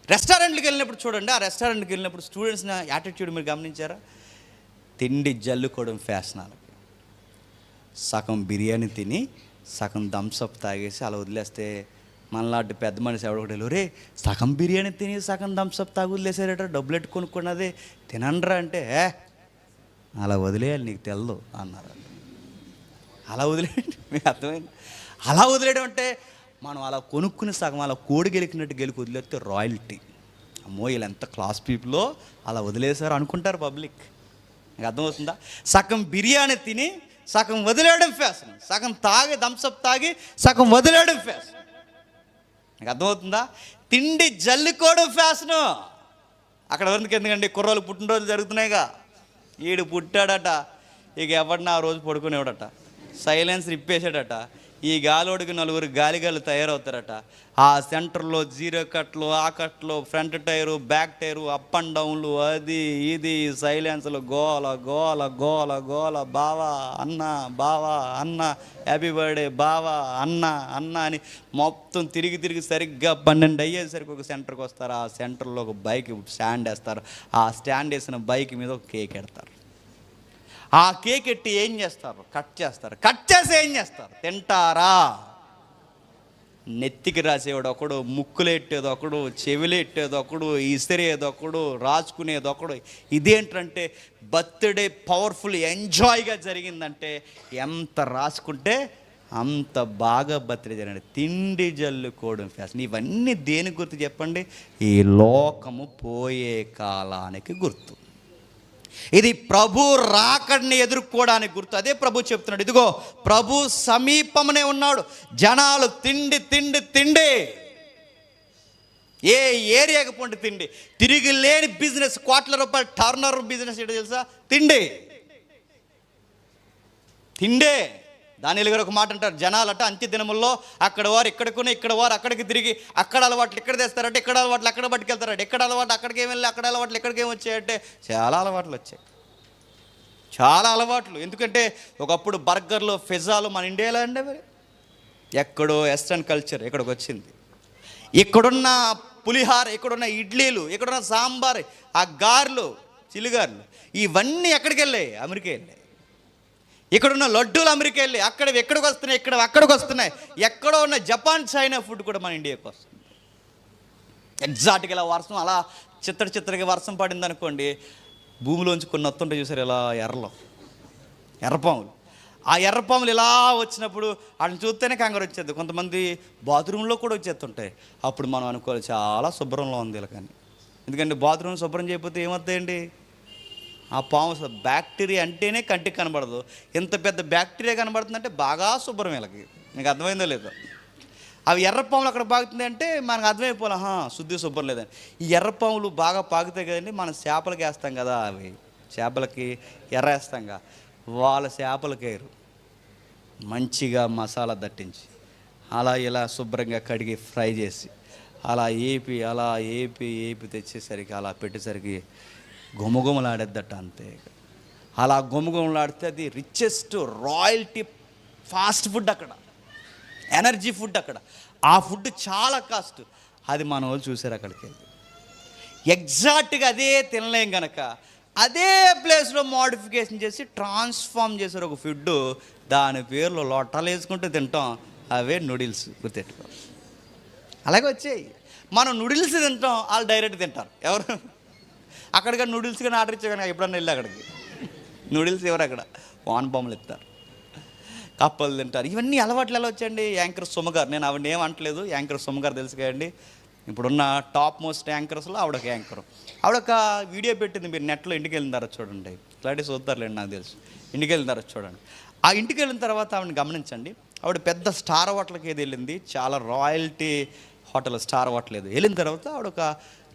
రెస్టారెంట్కి వెళ్ళినప్పుడు చూడండి, ఆ రెస్టారెంట్కి వెళ్ళినప్పుడు స్టూడెంట్స్ యాటిట్యూడ్ మీరు గమనించారా? తిండి జల్లుకోవడం ఫ్యాషనాలకి. సగం బిర్యానీ తిని సగం థమ్స్అప్ తాగేసి అలా వదిలేస్తే మనలాంటి పెద్ద మనిషి ఎవడొకటి రే సగం బిర్యానీ తిని సగం థమ్స్అప్ తాగి వదిలేసారట, డబ్బులు ఎట్టు కొనుక్కున్నది తినండ్రా అంటే అలా వదిలేయాలి నీకు తెలదు అన్నారు. అలా వదిలేయండి, మీకు అర్థమైంది? అలా వదిలేయడం అంటే మనం అలా కొనుక్కుని సగం అలా కోడి గెలికినట్టు గెలికి వదిలేస్తే రాయల్టీ. అమ్మో వీళ్ళు ఎంత క్లాస్ పీపుల్లో అలా వదిలేశారు అనుకుంటారు పబ్లిక్. మీకు అర్థమవుతుందా? సగం బిర్యానీ తిని సగం వదిలేయడం ఫ్యాషన్, సగం తాగి థమ్స్అప్ తాగి సగం వదిలేయడం ఫ్యాషన్. మీకు అర్థమవుతుందా? తిండి జల్లుకోవడం ఫ్యాషను. అక్కడ వరకు ఎందుకండి, కుర్రోళ్ళు పుట్టినరోజులు జరుగుతున్నాయిగా. ఈడు పుట్టాడట, ఇక ఎవడినా ఆ రోజు పడుకునేవాడట, సైలెన్స్ ఇప్పేసాడట. ఈ గాలోడికి 4 గాలిగాళ్ళు తయారవుతారట. ఆ సెంటర్లో 0 కట్లు, ఆ కట్లు, front tyre, back tyre, up and డౌన్లు, అది ఇది సైలెన్స్లు, గోల గోల గోల గోల. బావా అన్న, బావా అన్న, హ్యాపీ బర్త్డే బావా అన్న అన్న అని మొత్తం తిరిగి తిరిగి సరిగ్గా 12 అయ్యేసరికి ఒక సెంటర్కి వస్తారు. ఆ సెంటర్లో ఒక బైక్ స్టాండ్ వేస్తారు. ఆ స్టాండ్ వేసిన బైక్ మీద ఒక కేక్ ఎడతారు. ఆ కేక్ ఎట్టి ఏం చేస్తారు? కట్ చేస్తారు. కట్ చేసి ఏం చేస్తారు? తింటారా? నెత్తికి రాసేవాడు ఒకడు, ముక్కులు ఎట్టేది ఒకడు, చెవిలు ఎట్టేది ఒకడు, ఇసిరేది ఒకడు, రాసుకునేది ఒకడు. ఇదేంటంటే బర్త్డే పవర్ఫుల్ ఎంజాయ్గా జరిగిందంటే ఎంత రాసుకుంటే అంత బాగా బర్త్డే జరిగింది. తిండి జల్లుకోవడం ఫ్యాషన్. ఇవన్నీ దేని గుర్తు చెప్పండి? ఈ లోకము పోయే కాలానికి గుర్తు. ఇది ప్రభు రాకడిని ఎదుర్కోవడానికి గుర్తు. అదే ప్రభు చెప్తున్నాడు, ఇదిగో ప్రభు సమీపమునే ఉన్నాడు, జనాలు తిండి తిండి తిండి. ఏ ఏరియాకి పోండి తిండి. తిరిగి లేని బిజినెస్, కోట్ల రూపాయల టర్నర్ బిజినెస్ ఏంటో తెలుసా? తిండి తిండే. దానిలో గారు ఒక మాట అంటారు, జనాలట అంత్య దినముల్లో అక్కడ వారు ఇక్కడికునే, ఇక్కడ వారు అక్కడికి తిరిగి, అక్కడ అలవాట్లు ఇక్కడ తెస్తారంటే, ఇక్కడ అలవాట్లు అక్కడ పట్టుకెళ్తారంటే, ఎక్కడ అలవాటు అక్కడికి ఏమి వెళ్ళి, అక్కడ అలవాట్లు ఎక్కడికి ఏమి వచ్చాయంటే చాలా అలవాట్లు వచ్చాయి, చాలా అలవాట్లు. ఎందుకంటే ఒకప్పుడు బర్గర్లు, పిజ్జాలు మన ఇండియాలో ఉండేవి. ఎక్కడో వెస్ట్రన్ కల్చర్ ఇక్కడికి వచ్చింది. ఇక్కడున్న పులిహార, ఇక్కడున్న ఇడ్లీలు, ఇక్కడున్న సాంబార్, ఆ గారెలు, చిల్లిగారెలు, ఇవన్నీ ఎక్కడికి వెళ్ళాయి? అమెరికా వెళ్ళాయి. ఇక్కడున్న లడ్డూలు అమెరికా వెళ్ళి ఎక్కడికి వస్తున్నాయి, అక్కడికి వస్తున్నాయి. ఎక్కడో ఉన్న జపాన్, చైనా ఫుడ్ కూడా మన ఇండియాకి వస్తుంది. ఎగ్జాక్ట్గా ఇలా వర్షం అలా చిత్తడిగా వర్షం పడింది అనుకోండి, భూమిలోంచి కొన్ని వస్తుంటాయి చూసారు, ఇలా ఎర్రపాములు. ఆ ఎర్రపాములు ఇలా వచ్చినప్పుడు వాటిని చూస్తేనే కంగారు వచ్చేది. కొంతమంది బాత్రూంలో కూడా వచ్చేస్తుంటాయి. అప్పుడు మనం అనుకోవాలి చాలా శుభ్రంలో ఉంది ఇలా. కానీ ఎందుకంటే బాత్రూమ్ శుభ్రం చేయకపోతే ఏమవుతాయండి? ఆ పాము బ్యాక్టీరియా అంటేనే కంటికి కనబడదు. ఎంత పెద్ద బ్యాక్టీరియా కనబడుతుందంటే బాగా శుభ్రం వీళ్ళకి. మీకు అర్థమైందో లేదో? అవి ఎర్రపాములు అక్కడ పాకుతుంది అంటే మనకు అర్థమైపోలే, శుద్ధి శుభ్రం లేదని. ఈ ఎర్రపాములు బాగా పాకుతాయి కదండి, మనం చేపలకి వేస్తాం కదా, అవి చేపలకి ఎర్ర వేస్తాంగా, వాళ్ళ చేపలకి వేరు మంచిగా మసాలా దట్టించి అలా ఇలా శుభ్రంగా కడిగి ఫ్రై చేసి అలా ఏపి తెచ్చేసరికి, అలా పెట్టేసరికి గుమగుమలాడేద్దట అంతే. అలా గుమగుమలాడితే అది రిచెస్ట్ రాయల్టీ ఫాస్ట్ ఫుడ్, అక్కడ ఎనర్జీ ఫుడ్. అక్కడ ఆ ఫుడ్ చాలా కాస్ట్. అది మన వాళ్ళు చూసారు అక్కడికి వెళ్ళి. ఎగ్జాక్ట్గా అదే తినలేం కనుక అదే ప్లేస్లో మోడిఫికేషన్ చేసి ట్రాన్స్ఫార్మ్ చేశారు ఒక ఫుడ్. దాని పేర్లో లొట్టలు వేసుకుంటూ తింటాం, అవే నూడిల్స్. గుర్తెట్టుకో. అలాగే వచ్చాయి. మనం నూడిల్స్ తింటాం, వాళ్ళు డైరెక్ట్ తింటారు. ఎవరు అక్కడికి నూడిల్స్ కానీ ఆర్డర్ ఇచ్చా కానీ ఎప్పుడన్నా వెళ్ళి అక్కడికి నూడిల్స్ ఎవరు అక్కడ వాన్ బొమ్మలు ఇస్తారు, కప్పలు తింటారు. ఇవన్నీ అలవాట్లు ఎలా వచ్చాయండి? యాంకర్ సుమ గారు, నేను ఆవిడ ఏం అంటలేదు, యాంకర్ సుమ గారు తెలుసు కదండి, ఇప్పుడున్న టాప్ మోస్ట్ యాంకర్స్లో ఆవిడొక యాంకర్. ఆవిడొక వీడియో పెట్టింది, మీరు నెట్లో ఇంటికి వెళ్ళిన తర్వాత చూడండి, ఇట్లాంటివి చూద్దారులేండి నాకు తెలుసు. ఇంటికి వెళ్ళిన తర్వాత చూడండి. ఆ ఇంటికి వెళ్ళిన తర్వాత ఆవిడని గమనించండి. ఆవిడ పెద్ద స్టార్ హోటల్కి ఏది వెళ్ళింది, చాలా రాయల్టీ హోటల్, స్టార్ హోటల్ ఏదో వెళ్ళిన తర్వాత ఆవిడ ఒక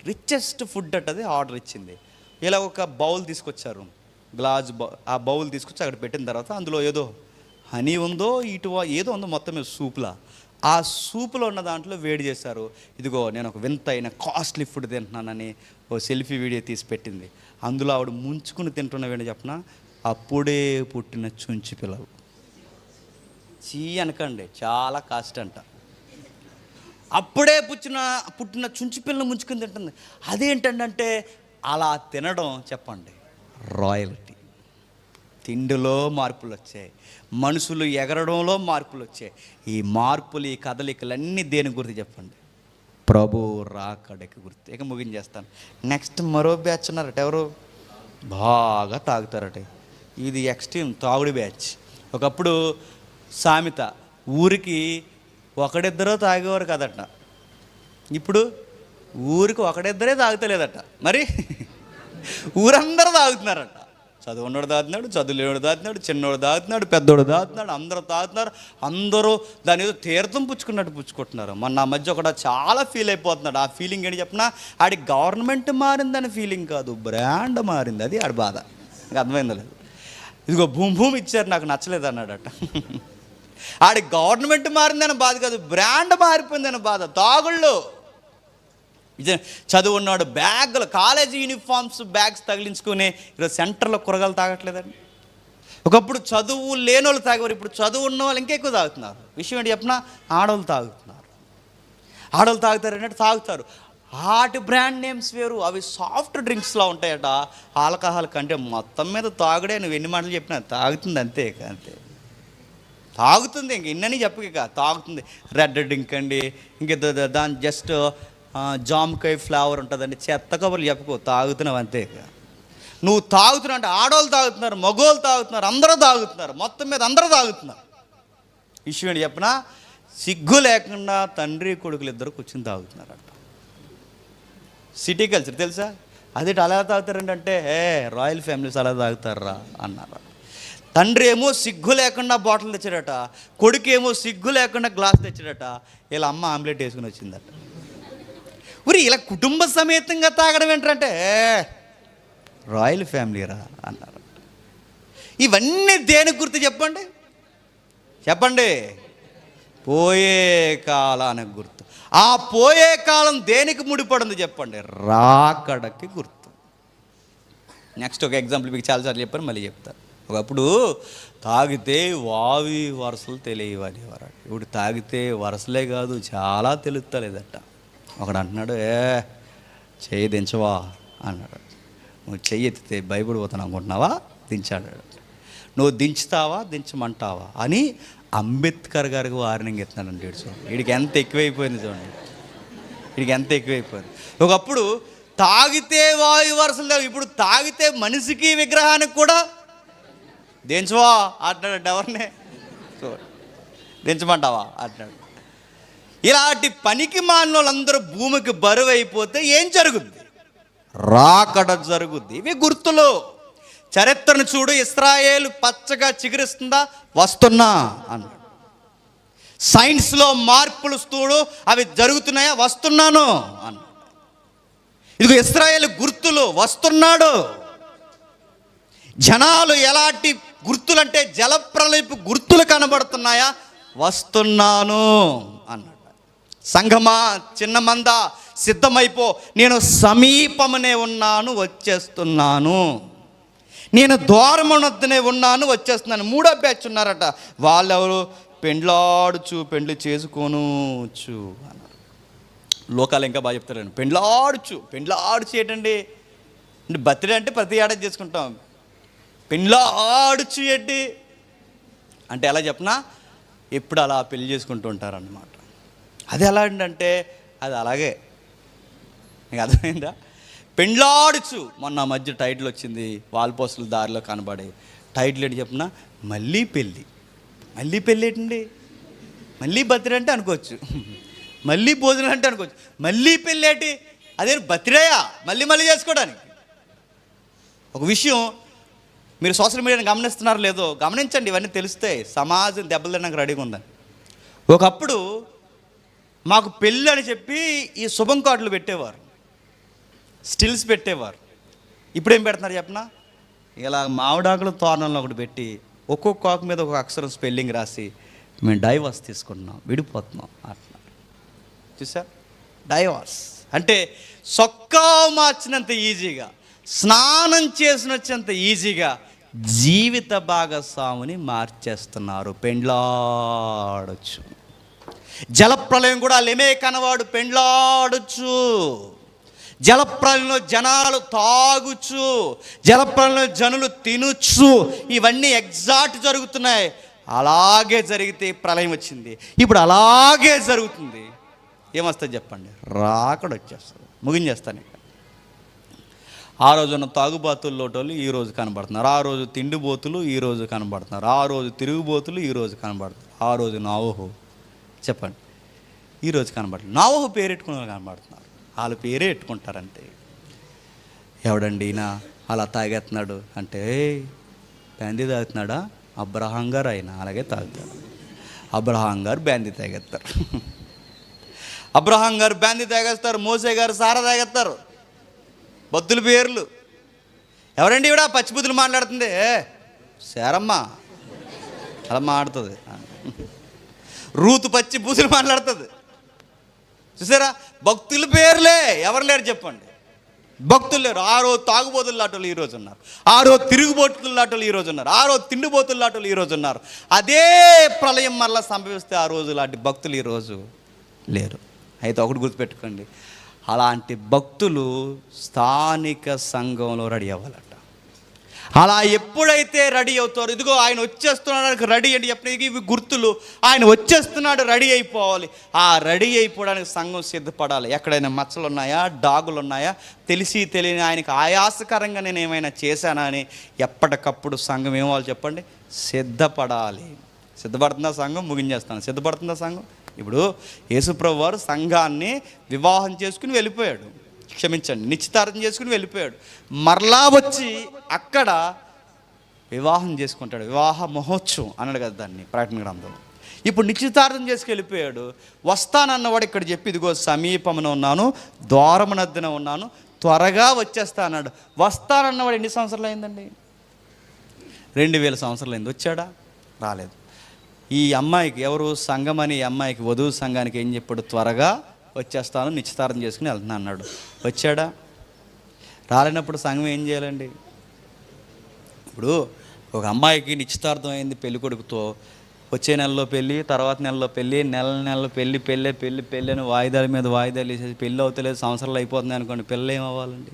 రిచెస్ట్ ఫుడ్ అట్టది ఆర్డర్ ఇచ్చింది. ఇలా ఒక బౌల్ తీసుకొచ్చారు, గ్లాస్ ఆ బౌల్ తీసుకొచ్చి అక్కడ పెట్టిన తర్వాత అందులో ఏదో హనీ ఉందో ఏదో ఉందో మొత్తం మీద సూప్లా. ఆ సూపులో ఉన్న దాంట్లో వేడి చేశారు. ఇదిగో నేను ఒక వింతైన కాస్ట్లీ ఫుడ్ తింటున్నానని ఓ సెల్ఫీ వీడియో తీసి పెట్టింది. అందులో ఆవిడ ముంచుకుని తింటున్నవేంటి చెప్పిన, అప్పుడే పుట్టిన చుంచి పిల్లలు. చీ అనకండి, చాలా కాస్ట్ అంట. అప్పుడే పుట్టిన చుంచి పిల్లలు ముంచుకుని తింటుంది. అదేంటంటే అలా తినడం చెప్పండి రాయల్టీ. తిండిలో మార్పులు వచ్చాయి, మనుషులు ఎగరడంలో మార్పులు వచ్చాయి. ఈ మార్పులు, ఈ కదలికలన్నీ దేని గుర్తు చెప్పండి? ప్రభు రాకడకి గుర్తు. ఇక ముగించేస్తాను. నెక్స్ట్ మరో బ్యాచ్ ఉన్నారట, ఎవరు బాగా తాగుతారట. ఇది ఎక్స్ట్రీమ్ తాగుడు బ్యాచ్. ఒకప్పుడు సామెత, ఊరికి ఒకడిద్దరో తాగేవారు కదట, ఇప్పుడు ఊరికి ఒకడిద్దరే తాగుతలేదట, మరి ఊరందరూ తాగుతున్నారట. చదువున్నోడు తాగుతున్నాడు, చదువులేడు తాగుతున్నాడు, చిన్నోడు తాగుతున్నాడు, పెద్దోడు తాగుతున్నాడు, అందరూ తాగుతున్నారు. అందరూ దాని ఏదో తీర్థం పుచ్చుకున్నట్టు పుచ్చుకుంటున్నారు. మొన్న ఆ మధ్య ఒకటి చాలా ఫీల్ అయిపోతున్నాడు. ఆ ఫీలింగ్ ఏంటి చెప్పినా, ఆడి గవర్నమెంట్ మారిందని ఫీలింగ్ కాదు, బ్రాండ్ మారింది. అది ఆడి బాధ. ఇంకా అర్థమైందో లేదు. ఇదిగో భూమి ఇచ్చారు, నాకు నచ్చలేదు అన్నాడట. ఆడి గవర్నమెంట్ మారిందని బాధ కాదు, బ్రాండ్ మారిపోయిందని బాధ. తాగుళ్ళు ఇదే చదువున్నాడు, బ్యాగులు, కాలేజీ యూనిఫామ్స్ బ్యాగ్స్ తగిలించుకుని ఈరోజు సెంటర్లో కూరగాయలు తాగట్లేదండి. ఒకప్పుడు చదువు లేని వాళ్ళు తాగేవారు, ఇప్పుడు చదువు ఉన్న వాళ్ళు ఇంకెక్కువ తాగుతున్నారు. విషయం ఏంటి చెప్పినా, ఆడవాళ్ళు తాగుతున్నారు. ఆడవాళ్ళు తాగుతారు అంటే తాగుతారు. వాటి బ్రాండ్ నేమ్స్ వేరు, అవి సాఫ్ట్ డ్రింక్స్లా ఉంటాయట. ఆల్కహాల్ కంటే మొత్తం మీద తాగుడే. నువ్వు ఎన్ని మాటలు చెప్పినా తాగుతుంది, అంతే అంతే తాగుతుంది. ఇంక ఇన్నని చెప్పక తాగుతుంది. రెడ్ డ్రింక్ అండి, ఇంక దాని జస్ట్ జామకాయ ఫ్లేవర్ ఉంటుందండి, చెత్త కబుర్లు చెప్పుకో, తాగుతున్నావు అంతే. నువ్వు తాగుతున్నావు అంటే ఆడవాళ్ళు తాగుతున్నారు, మగవాళ్ళు తాగుతున్నారు, అందరూ తాగుతున్నారు, మొత్తం మీద అందరూ తాగుతున్నారు. విషయం ఏంటి చెప్పినా, సిగ్గు లేకుండా తండ్రి కొడుకులు ఇద్దరు కూర్చుని తాగుతున్నారట. సిటీ కల్చర్ తెలుసా? అదే అలా తాగుతారండి అంటే, రాయల్ ఫ్యామిలీస్ అలా తాగుతారా అన్నారు. తండ్రి ఏమో సిగ్గు లేకుండా బాటిల్ తెచ్చాడట, కొడుకు ఏమో సిగ్గు లేకుండా గ్లాస్ తెచ్చాడట. ఇలా అమ్మ ఆమ్లెట్ వేసుకుని వచ్చిందట. ఊరి ఇలా కుటుంబ సమేతంగా తాగడం ఏంటంటే రాయల్ ఫ్యామిలీరా అన్నారు. ఇవన్నీ దేని గుర్తు చెప్పండి? చెప్పండి. పోయే కాలానికి గుర్తు. ఆ పోయే కాలం దేనికి ముడిపడింది చెప్పండి? రాకడకి గుర్తు. నెక్స్ట్ ఒక ఎగ్జాంపుల్ మీకు చాలాసార్లు చెప్పాను, మళ్ళీ చెప్తాను. ఒకప్పుడు తాగితే వావి వరసలు తెలియవనేవారు. ఇప్పుడు తాగితే వరసలే కాదు, చాలా తెలుస్తలేదట. ఒకడు అంటున్నాడు, చెయ్యి దించవా అన్నాడు. నువ్వు చెయ్యి ఎత్తితే బైబిల్ పోతాను అనుకుంటున్నావా? దించాడు. నువ్వు దించుతావా, దించమంటావా అని అంబేద్కర్ గారికి వార్నింగ్ ఎత్తున్నానండి. వీడికి ఎంత ఎక్కువైపోయింది చూడండి, వీడికి ఎంత ఎక్కువైపోయింది. ఒకప్పుడు తాగితే వాయు వరసలు లేవు, ఇప్పుడు తాగితే మనిషికి విగ్రహానికి కూడా దించవా అంటున్నాడు. ఎవరిని దించమంటావా అంటున్నాడు. ఇలాంటి పనికి మాలిన వాళ్ళందరూ భూమికి బరువు అయిపోతే ఏం జరుగుద్ది? రాకడ జరుగుద్ది. ఇవి గుర్తులు. చరిత్రను చూడు, ఇశ్రాయేలు పచ్చగా చిగురిస్తుందా? వస్తున్నా అన్నాడు. సైన్స్లో మార్పులు చూడు, అవి జరుగుతున్నాయా? వస్తున్నాను అన్నాడు. ఇదిగో ఇశ్రాయేలు గుర్తులు, వస్తున్నాడు. జనాలు ఎలాంటి గుర్తులంటే జలప్రలయపు గుర్తులు కనబడుతున్నాయా? వస్తున్నాను అన్నాడు. సంఘమా, చిన్న మంద సిద్ధమైపో, నేను సమీపమనే ఉన్నాను, వచ్చేస్తున్నాను. నేను ద్వారమునొద్దనే ఉన్నాను, వచ్చేస్తున్నాను. మూడో బ్యాచ్ ఉన్నారట. వాళ్ళెవరు? పెండ్లాడుచు పెండ్లి చేసుకోనుచు అన్నారు. లోకాలు ఇంకా బాగా చెప్తారండి. పెండ్లాడుచు ఏంటండి అంటే, బర్త్డే అంటే ప్రతి ఏడాది చేసుకుంటాం. పెండ్లాడుచు ఏంటి అంటే ఎలా చెప్పనా, ఎప్పుడు అలా పెళ్లి చేసుకుంటూ ఉంటారన్నమాట. అది ఎలా అంటే అది అలాగే. నీకు అర్థమైందా? పెండ్లాడుచు. మొన్న మధ్య టైటిల్ వచ్చింది, వాల్ పోస్టులు దారిలో కనబడే టైటిల్ ఏంటి చెప్పిన, మళ్ళీ పెళ్ళి. మళ్ళీ పెళ్ళి ఏంటండి? మళ్ళీ బర్త్డే అంటే అనుకోవచ్చు, మళ్ళీ భోజనం అంటే అనుకోవచ్చు, మళ్ళీ పెళ్ళేటి, అదే బర్త్డేయా మళ్ళీ మళ్ళీ చేసుకోవడానికి. ఒక విషయం మీరు సోషల్ మీడియాని గమనిస్తున్నారో లేదో గమనించండి, ఇవన్నీ తెలుస్తాయి. సమాజం దెబ్బలు తినడానికి రెడీగా ఉందని. ఒకప్పుడు మాకు పెళ్ళి అని చెప్పి ఈ శుభం కార్డులు పెట్టేవారు, స్టిల్స్ పెట్టేవారు. ఇప్పుడేం పెడుతున్నారు చెప్పనా, ఇలా మామిడాకులు తోరణంలో ఒకటి పెట్టి ఒక్కొక్క ఆకు మీద ఒక అక్షరం స్పెల్లింగ్ రాసి మేము డైవర్స్ తీసుకుంటున్నాం, విడిపోతున్నాం అంటున్నారు. చూసారు, డైవర్స్ అంటే సొక్కా మార్చినంత ఈజీగా, స్నానం చేసినంత ఈజీగా జీవిత భాగస్వామిని మార్చేస్తున్నారు. పెండ్లాడొచ్చు, జలప్రలయం కూడా లెమే కనవాడు పెండ్లాడొచ్చు, జలప్రలయంలో జనాలు తాగుచు, జలప్రలయంలో జనులు తినొచ్చు. ఇవన్నీ ఎగ్జాక్ట్ జరుగుతున్నాయి. అలాగే జరిగితే ప్రళయం వచ్చింది, ఇప్పుడు అలాగే జరుగుతుంది. ఏమొస్తుంది చెప్పండి, రాకడ వచ్చేస్తుంది. ముగించేస్తాను ఇక. ఆ రోజున తాగుబాతుల్లోటోళ్ళు ఈరోజు కనబడుతున్నారు, ఆ రోజు తిండిబోతులు ఈరోజు కనబడుతున్నారు, ఆ రోజు తిరుగుబోతులు ఈరోజు కనబడుతున్నారు, ఆ రోజు నావోహు చెప్పండి ఈరోజు కనబడుతుంది. నావోహు పేరెట్టుకునే వాళ్ళు కనబడుతున్నారు, వాళ్ళ పేరే ఎట్టుకుంటారంటే. ఎవడండి ఈయన అలా తాగేస్తున్నాడు అంటే, బ్యాందీ తాగుతున్నాడా, అబ్రహాం గారు అయినా అలాగే తాగుతారు. అబ్రహాం గారు బ్యాందీ తాగేస్తారు, అబ్రహాం గారు బ్యాందీ తాగేస్తారు, మోసే గారు సారా తాగేస్తారు. బొద్దుల పేర్లు. ఎవరండి ఇవిడ పచ్చిబుద్ధులు మాట్లాడుతుంది, శారమ్మ అలా మాట్లాడుతుంది. రూతు పచ్చి బూతులు మాట్లాడుతుంది. చూసారా, భక్తుల పేర్లే. ఎవరు లేరు చెప్పండి, భక్తులు లేరు. ఆ రోజు తాగుబోతులు లాటోళ్ళు ఈరోజు ఉన్నారు, ఆ రోజు తిరుగుబోతులు లాటోళ్ళు ఈరోజు ఉన్నారు, ఆ రోజు తిండిబోతులు లాటోళ్ళు ఈరోజు ఉన్నారు. అదే ప్రళయం మరలా సంభవిస్తే ఆ రోజు లాంటి భక్తులు ఈరోజు లేరు. అయితే ఒకటి గుర్తుపెట్టుకోండి, అలాంటి భక్తులు స్థానిక సంఘంలో రెడీ అవ్వాలట. అలా ఎప్పుడైతే రెడీ అవుతారో, ఇదిగో ఆయన వచ్చేస్తున్నాడు రెడీ అని చెప్పిన ఇవి గుర్తులు. ఆయన వచ్చేస్తున్నాడు, రెడీ అయిపోవాలి. ఆ రెడీ అయిపోవడానికి సంఘం సిద్ధపడాలి. ఎక్కడైనా మచ్చలు ఉన్నాయా, డాగులు ఉన్నాయా, తెలిసి తెలియని ఆయనకి ఆయాసకరంగా నేను ఏమైనా చేశానా అని ఎప్పటికప్పుడు సంఘం ఏమవ్వాలి చెప్పండి, సిద్ధపడాలి. సిద్ధపడుతుందా సంఘం? ముగించేస్తాను. సిద్ధపడుతుందా సంఘం? ఇప్పుడు యేసుప్రభు వారు సంఘాన్ని వివాహం చేసుకుని వెళ్ళిపోయాడు, క్షమించండి నిశ్చితార్థం చేసుకుని వెళ్ళిపోయాడు. మరలా వచ్చి అక్కడ వివాహం చేసుకుంటాడు. వివాహ మహోత్సవం అన్నాడు కదా దాన్ని ప్రకటన గ్రంథంలో. ఇప్పుడు నిశ్చితార్థం చేసుకు వెళ్ళిపోయాడు. వస్తానన్నవాడు ఇక్కడ చెప్పి, ఇదిగో సమీపమున ఉన్నాను, ద్వారమునద్దన ఉన్నాను, త్వరగా వచ్చేస్తా అన్నాడు. వస్తానన్నవాడు ఎన్ని సంవత్సరాలు అయిందండి? 2000 సంవత్సరాలు అయింది. వచ్చాడా? రాలేదు. ఈ అమ్మాయికి, ఎవరు సంఘం అని, ఈ అమ్మాయికి వధువు సంఘానికి ఏం చెప్పాడు? త్వరగా వచ్చేస్తాను, నిశ్చితార్థం చేసుకుని వెళ్తున్నా అన్నాడు. వచ్చాడా? రాలేనప్పుడు సంఘం ఏం చేయాలండి? ఇప్పుడు ఒక అమ్మాయికి నిశ్చితార్థం అయింది పెళ్లి కొడుకుతో, వచ్చే నెలలో పెళ్ళి, తర్వాత నెలలో పెళ్ళి, నెలలో పెళ్ళి అని వాయిదాల మీద వాయిదాలు వేసేసి పెళ్ళి అవుతలేదు, సంవత్సరాలు అయిపోతుంది అనుకోండి. పెళ్ళి ఏమవ్వాలండి?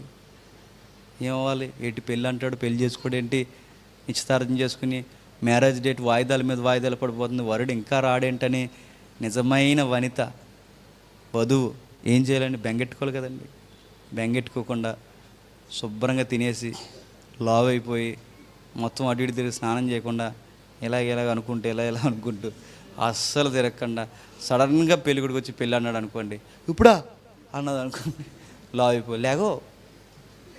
ఏమవ్వాలి? ఏంటి పెళ్ళి అంటాడు, పెళ్ళి చేసుకోడు ఏంటి, నిశ్చితార్థం చేసుకుని మ్యారేజ్ డేట్ వాయిదాల మీద వాయిదాలు పడిపోతుంది, వరుడు ఇంకా రాడేంటని నిజమైన వనిత వధువు ఏం చేయాలండి? బెంగెట్టుకోవాలి కదండి. బెంగెట్టుకోకుండా శుభ్రంగా తినేసి లావ్ అయిపోయి మొత్తం అటు ఇటు తిరిగి స్నానం చేయకుండా ఇలాగ అనుకుంటూ ఇలా అనుకుంటూ అస్సలు తిరగకుండా సడన్గా పెళ్ళికొడుకు వచ్చి పెళ్ళి అన్నాడు అనుకోండి, ఇప్పుడా అన్నది అనుకోండి, లావ్ అయిపోయి లేగో,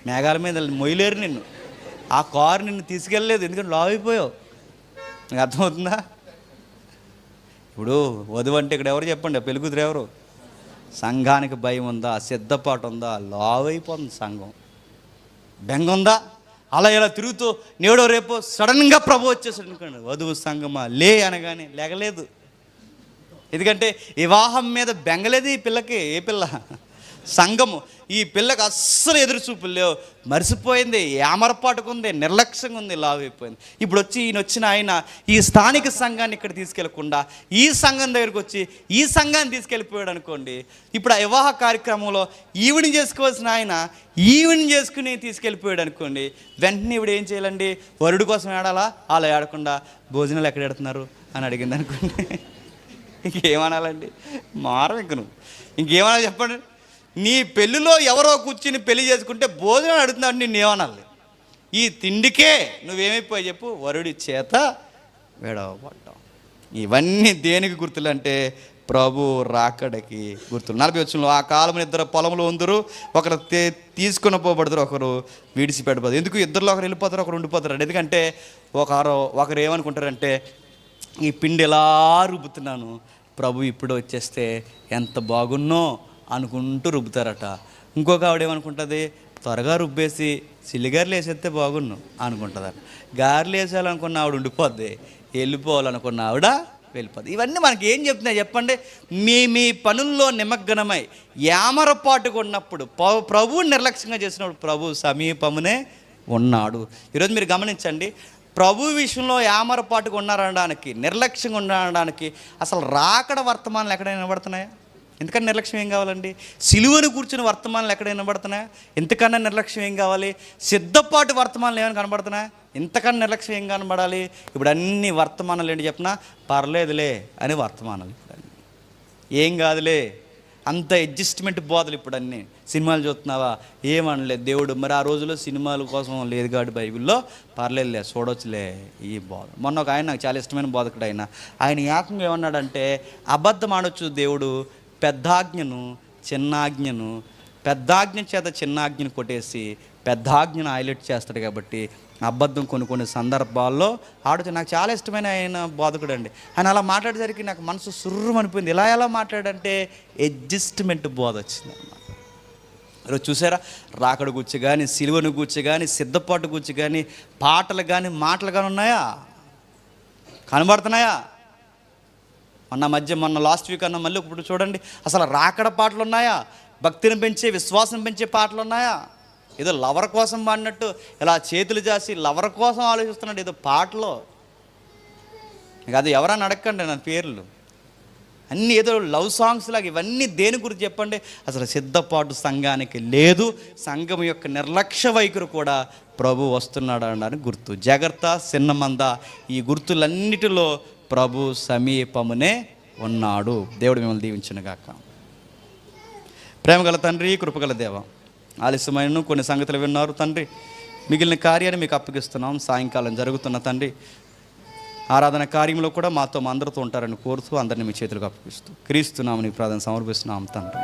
మేఘాల మీద మొయ్యలేరు నిన్ను, ఆ కారు నిన్ను తీసుకెళ్ళలేదు ఎందుకంటే లావ్ అయిపోయావు. నాకు అర్థమవుతుందా? ఇప్పుడు వధువు అంటే ఇక్కడ ఎవరు చెప్పండి, పెళ్ళికూతురు ఎవరు? సంఘానికి భయం ఉందా, సిద్ధపాటు ఉందా? లావ్ అయిపోతుంది సంఘం. బెంగ ఉందా? అలా ఇలా తిరుగుతూ నేడో రేపో సడన్గా ప్రభు వచ్చేసాడు అనుకోండి, వధువు సంఘమా లే అనగానే లేగలేదు. ఎందుకంటే వివాహం మీద బెంగలేదు ఈ పిల్లకి. ఏ పిల్ల? సంఘము. ఈ పిల్లకి అస్సలు ఎదురు చూపులు లేవు, మరిసిపోయింది, ఏమరపాటుకుంది, నిర్లక్ష్యంగా ఉంది, లావ్ అయిపోయింది. ఇప్పుడు వచ్చి ఆయన ఈ స్థానిక సంఘాన్ని ఇక్కడ తీసుకెళ్లకుండా ఈ సంఘం దగ్గరికి వచ్చి ఈ సంఘాన్ని తీసుకెళ్ళిపోయాడు అనుకోండి. ఇప్పుడు ఆ వివాహ కార్యక్రమంలో ఈవినింగ్ చేసుకోవాల్సిన ఆయన ఈవినింగ్ చేసుకుని తీసుకెళ్ళిపోయాడు అనుకోండి. వెంటనే ఇప్పుడు ఏం చేయాలండి? వరుడు కోసం ఏడాలా? అలా ఏడకుండా భోజనాలు ఎక్కడ పెడుతున్నారు అని అడిగింది అనుకోండి. ఇంకేమనాలండి? మారం ఇంక నువ్వు ఇంకేమన్నా చెప్పండి. నీ పెళ్ళిలో ఎవరో కూర్చుని పెళ్లి చేసుకుంటే భోజనం అడుగుతున్నాడు, నిన్ను ఏమనాలి? ఈ తిండికే నువ్వేమైపోయి చెప్పు? వరుడి చేత విడవబడ్డావు. ఇవన్నీ దేనికి గుర్తులు అంటే ప్రభు రాకడకి గుర్తులు. 40 వచనంలో, ఆ కాలం ఇద్దరు పొలంలో ఉందరు, ఒకరు తీసుకుని పోబడతారు, ఒకరు విడిచిపెట్టబడతారు. ఎందుకు ఇద్దరులో ఒకరు వెళ్ళిపోతారు, ఒకరు ఉండిపోతారు. ఎందుకంటే ఒకరు ఏమనుకుంటారంటే, ఈ పిండి ఎలా రుబ్బుతున్నాను, ప్రభు ఇప్పుడు వచ్చేస్తే ఎంత బాగున్నో అనుకుంటూ రుబ్బుతారట. ఇంకొక ఆవిడ ఏమనుకుంటుంది, త్వరగా రుబ్బేసి సిల్లిగారులు వేసేస్తే బాగున్నాం అనుకుంటుందట. గారెలు వేసేయాలనుకున్న ఆవిడ ఉండిపోద్ది, వెళ్ళిపోవాలనుకున్న ఆవిడ వెళ్ళిపోద్ది. ఇవన్నీ మనకి ఏం చెప్తున్నాయి చెప్పండి? మీ పనుల్లో నిమగ్నమై యామరపాటుగా ఉన్నప్పుడు, ప్రభువు నిర్లక్ష్యంగా చేసినప్పుడు ప్రభు సమీపమునే ఉన్నాడు. ఈరోజు మీరు గమనించండి, ప్రభు విషయంలో యామరపాటుగా ఉన్నారనడానికి, నిర్లక్ష్యంగా ఉండడానికి అసలు రాకడ వర్తమానాలు ఎక్కడైనా వినబడుతున్నాయా? ఎందుకన్నా నిర్లక్ష్యం ఏం కావాలండి? సిలువను కూర్చుని వర్తమానాలు ఎక్కడైనా వినబడుతున్నాయా? ఇంతకన్నా నిర్లక్ష్యం ఏం కావాలి? సిద్ధపాటు వర్తమానాలు ఏమైనా కనబడుతున్నాయా? ఇంతకన్నా నిర్లక్ష్యం ఏం కనబడాలి? ఇప్పుడు అన్ని వర్తమానాలు ఏంటి చెప్పినా, పర్లేదులే అని వర్తమానాలు. ఇప్పుడు ఏం కాదులే, అంత అడ్జస్ట్మెంట్ బోధలు ఇప్పుడు అన్నీ. సినిమాలు చూస్తున్నావా, ఏమనలేదు దేవుడు. మరి ఆ రోజుల్లో సినిమాల కోసం లేదు కాబట్టి బైబిల్లో పర్లేదులే చూడవచ్చులే ఈ బోధ. మొన్న ఒక ఆయన నాకు చాలా ఇష్టమైన బోధకుడు, ఆయన ఏకంగా ఏమన్నాడంటే, అబద్ధం ఆడొచ్చు దేవుడు, పెద్దాజ్ఞను పెద్దాజ్ఞ చేత చిన్నాజ్ఞను కొట్టేసి పెద్దాజ్ఞను హైలైట్ చేస్తాడు. కాబట్టి అబద్ధం కొన్ని సందర్భాల్లో ఆడుతూ, నాకు చాలా ఇష్టమైన ఆయన బోధకుడు అండి. ఆయన అలా మాట్లాడేసరికి నాకు మనసు సుర్రమనిపోయింది. ఎలా మాట్లాడంటే అడ్జస్ట్మెంట్ బోధ వచ్చింది అన్నమాట. ఈరోజు చూసారా, రాకడ గురించి కానీ, సిలువను గురించి కానీ, సిద్ధపాటు గురించి కానీ, పాటలు కానీ, మాటలు కానీ ఉన్నాయా? కనబడుతున్నాయా? మొన్న లాస్ట్ వీక్ అన్న మళ్ళీ ఇప్పుడు చూడండి, అసలు రాకడ పాటలు ఉన్నాయా? భక్తిని పెంచే, విశ్వాసం పెంచే పాటలు ఉన్నాయా? ఏదో లవర్ కోసం పాడినట్టు ఇలా చేతులు చేసి లవర్ కోసం ఆలోచిస్తున్నాడు ఏదో పాటలో. అది ఎవరని అడగండి నా పేర్లు, అన్నీ ఏదో లవ్ సాంగ్స్ లాగా. ఇవన్నీ దేని గురించి చెప్పండి? అసలు సిద్ధపాటు సంఘానికి లేదు. సంఘం యొక్క నిర్లక్ష్య వైఖరి కూడా ప్రభు వస్తున్నాడు అనడానికి గుర్తు. జాగ్రత్త, చిన్నమంద, ఈ గుర్తులన్నిటిలో ప్రభు సమీపమునే ఉన్నాడు. దేవుడు మిమ్మల్ని దీవించునుగాక. ప్రేమగల తండ్రి, కృపగల దేవ, ఆలస్యమైన కొన్ని సంగతులు విన్నారు తండ్రి. మిగిలిన కార్యాన్ని మీకు అప్పగిస్తున్నాం. సాయంకాలం జరుగుతున్న తండ్రి ఆరాధన కార్యంలో కూడా మా అందరితో ఉంటారని కోరుతూ అందరినీ మీ చేతులకు అప్పగిస్తూ క్రీస్తు నామమున ప్రార్థన సమర్పిస్తున్నాం తండ్రి.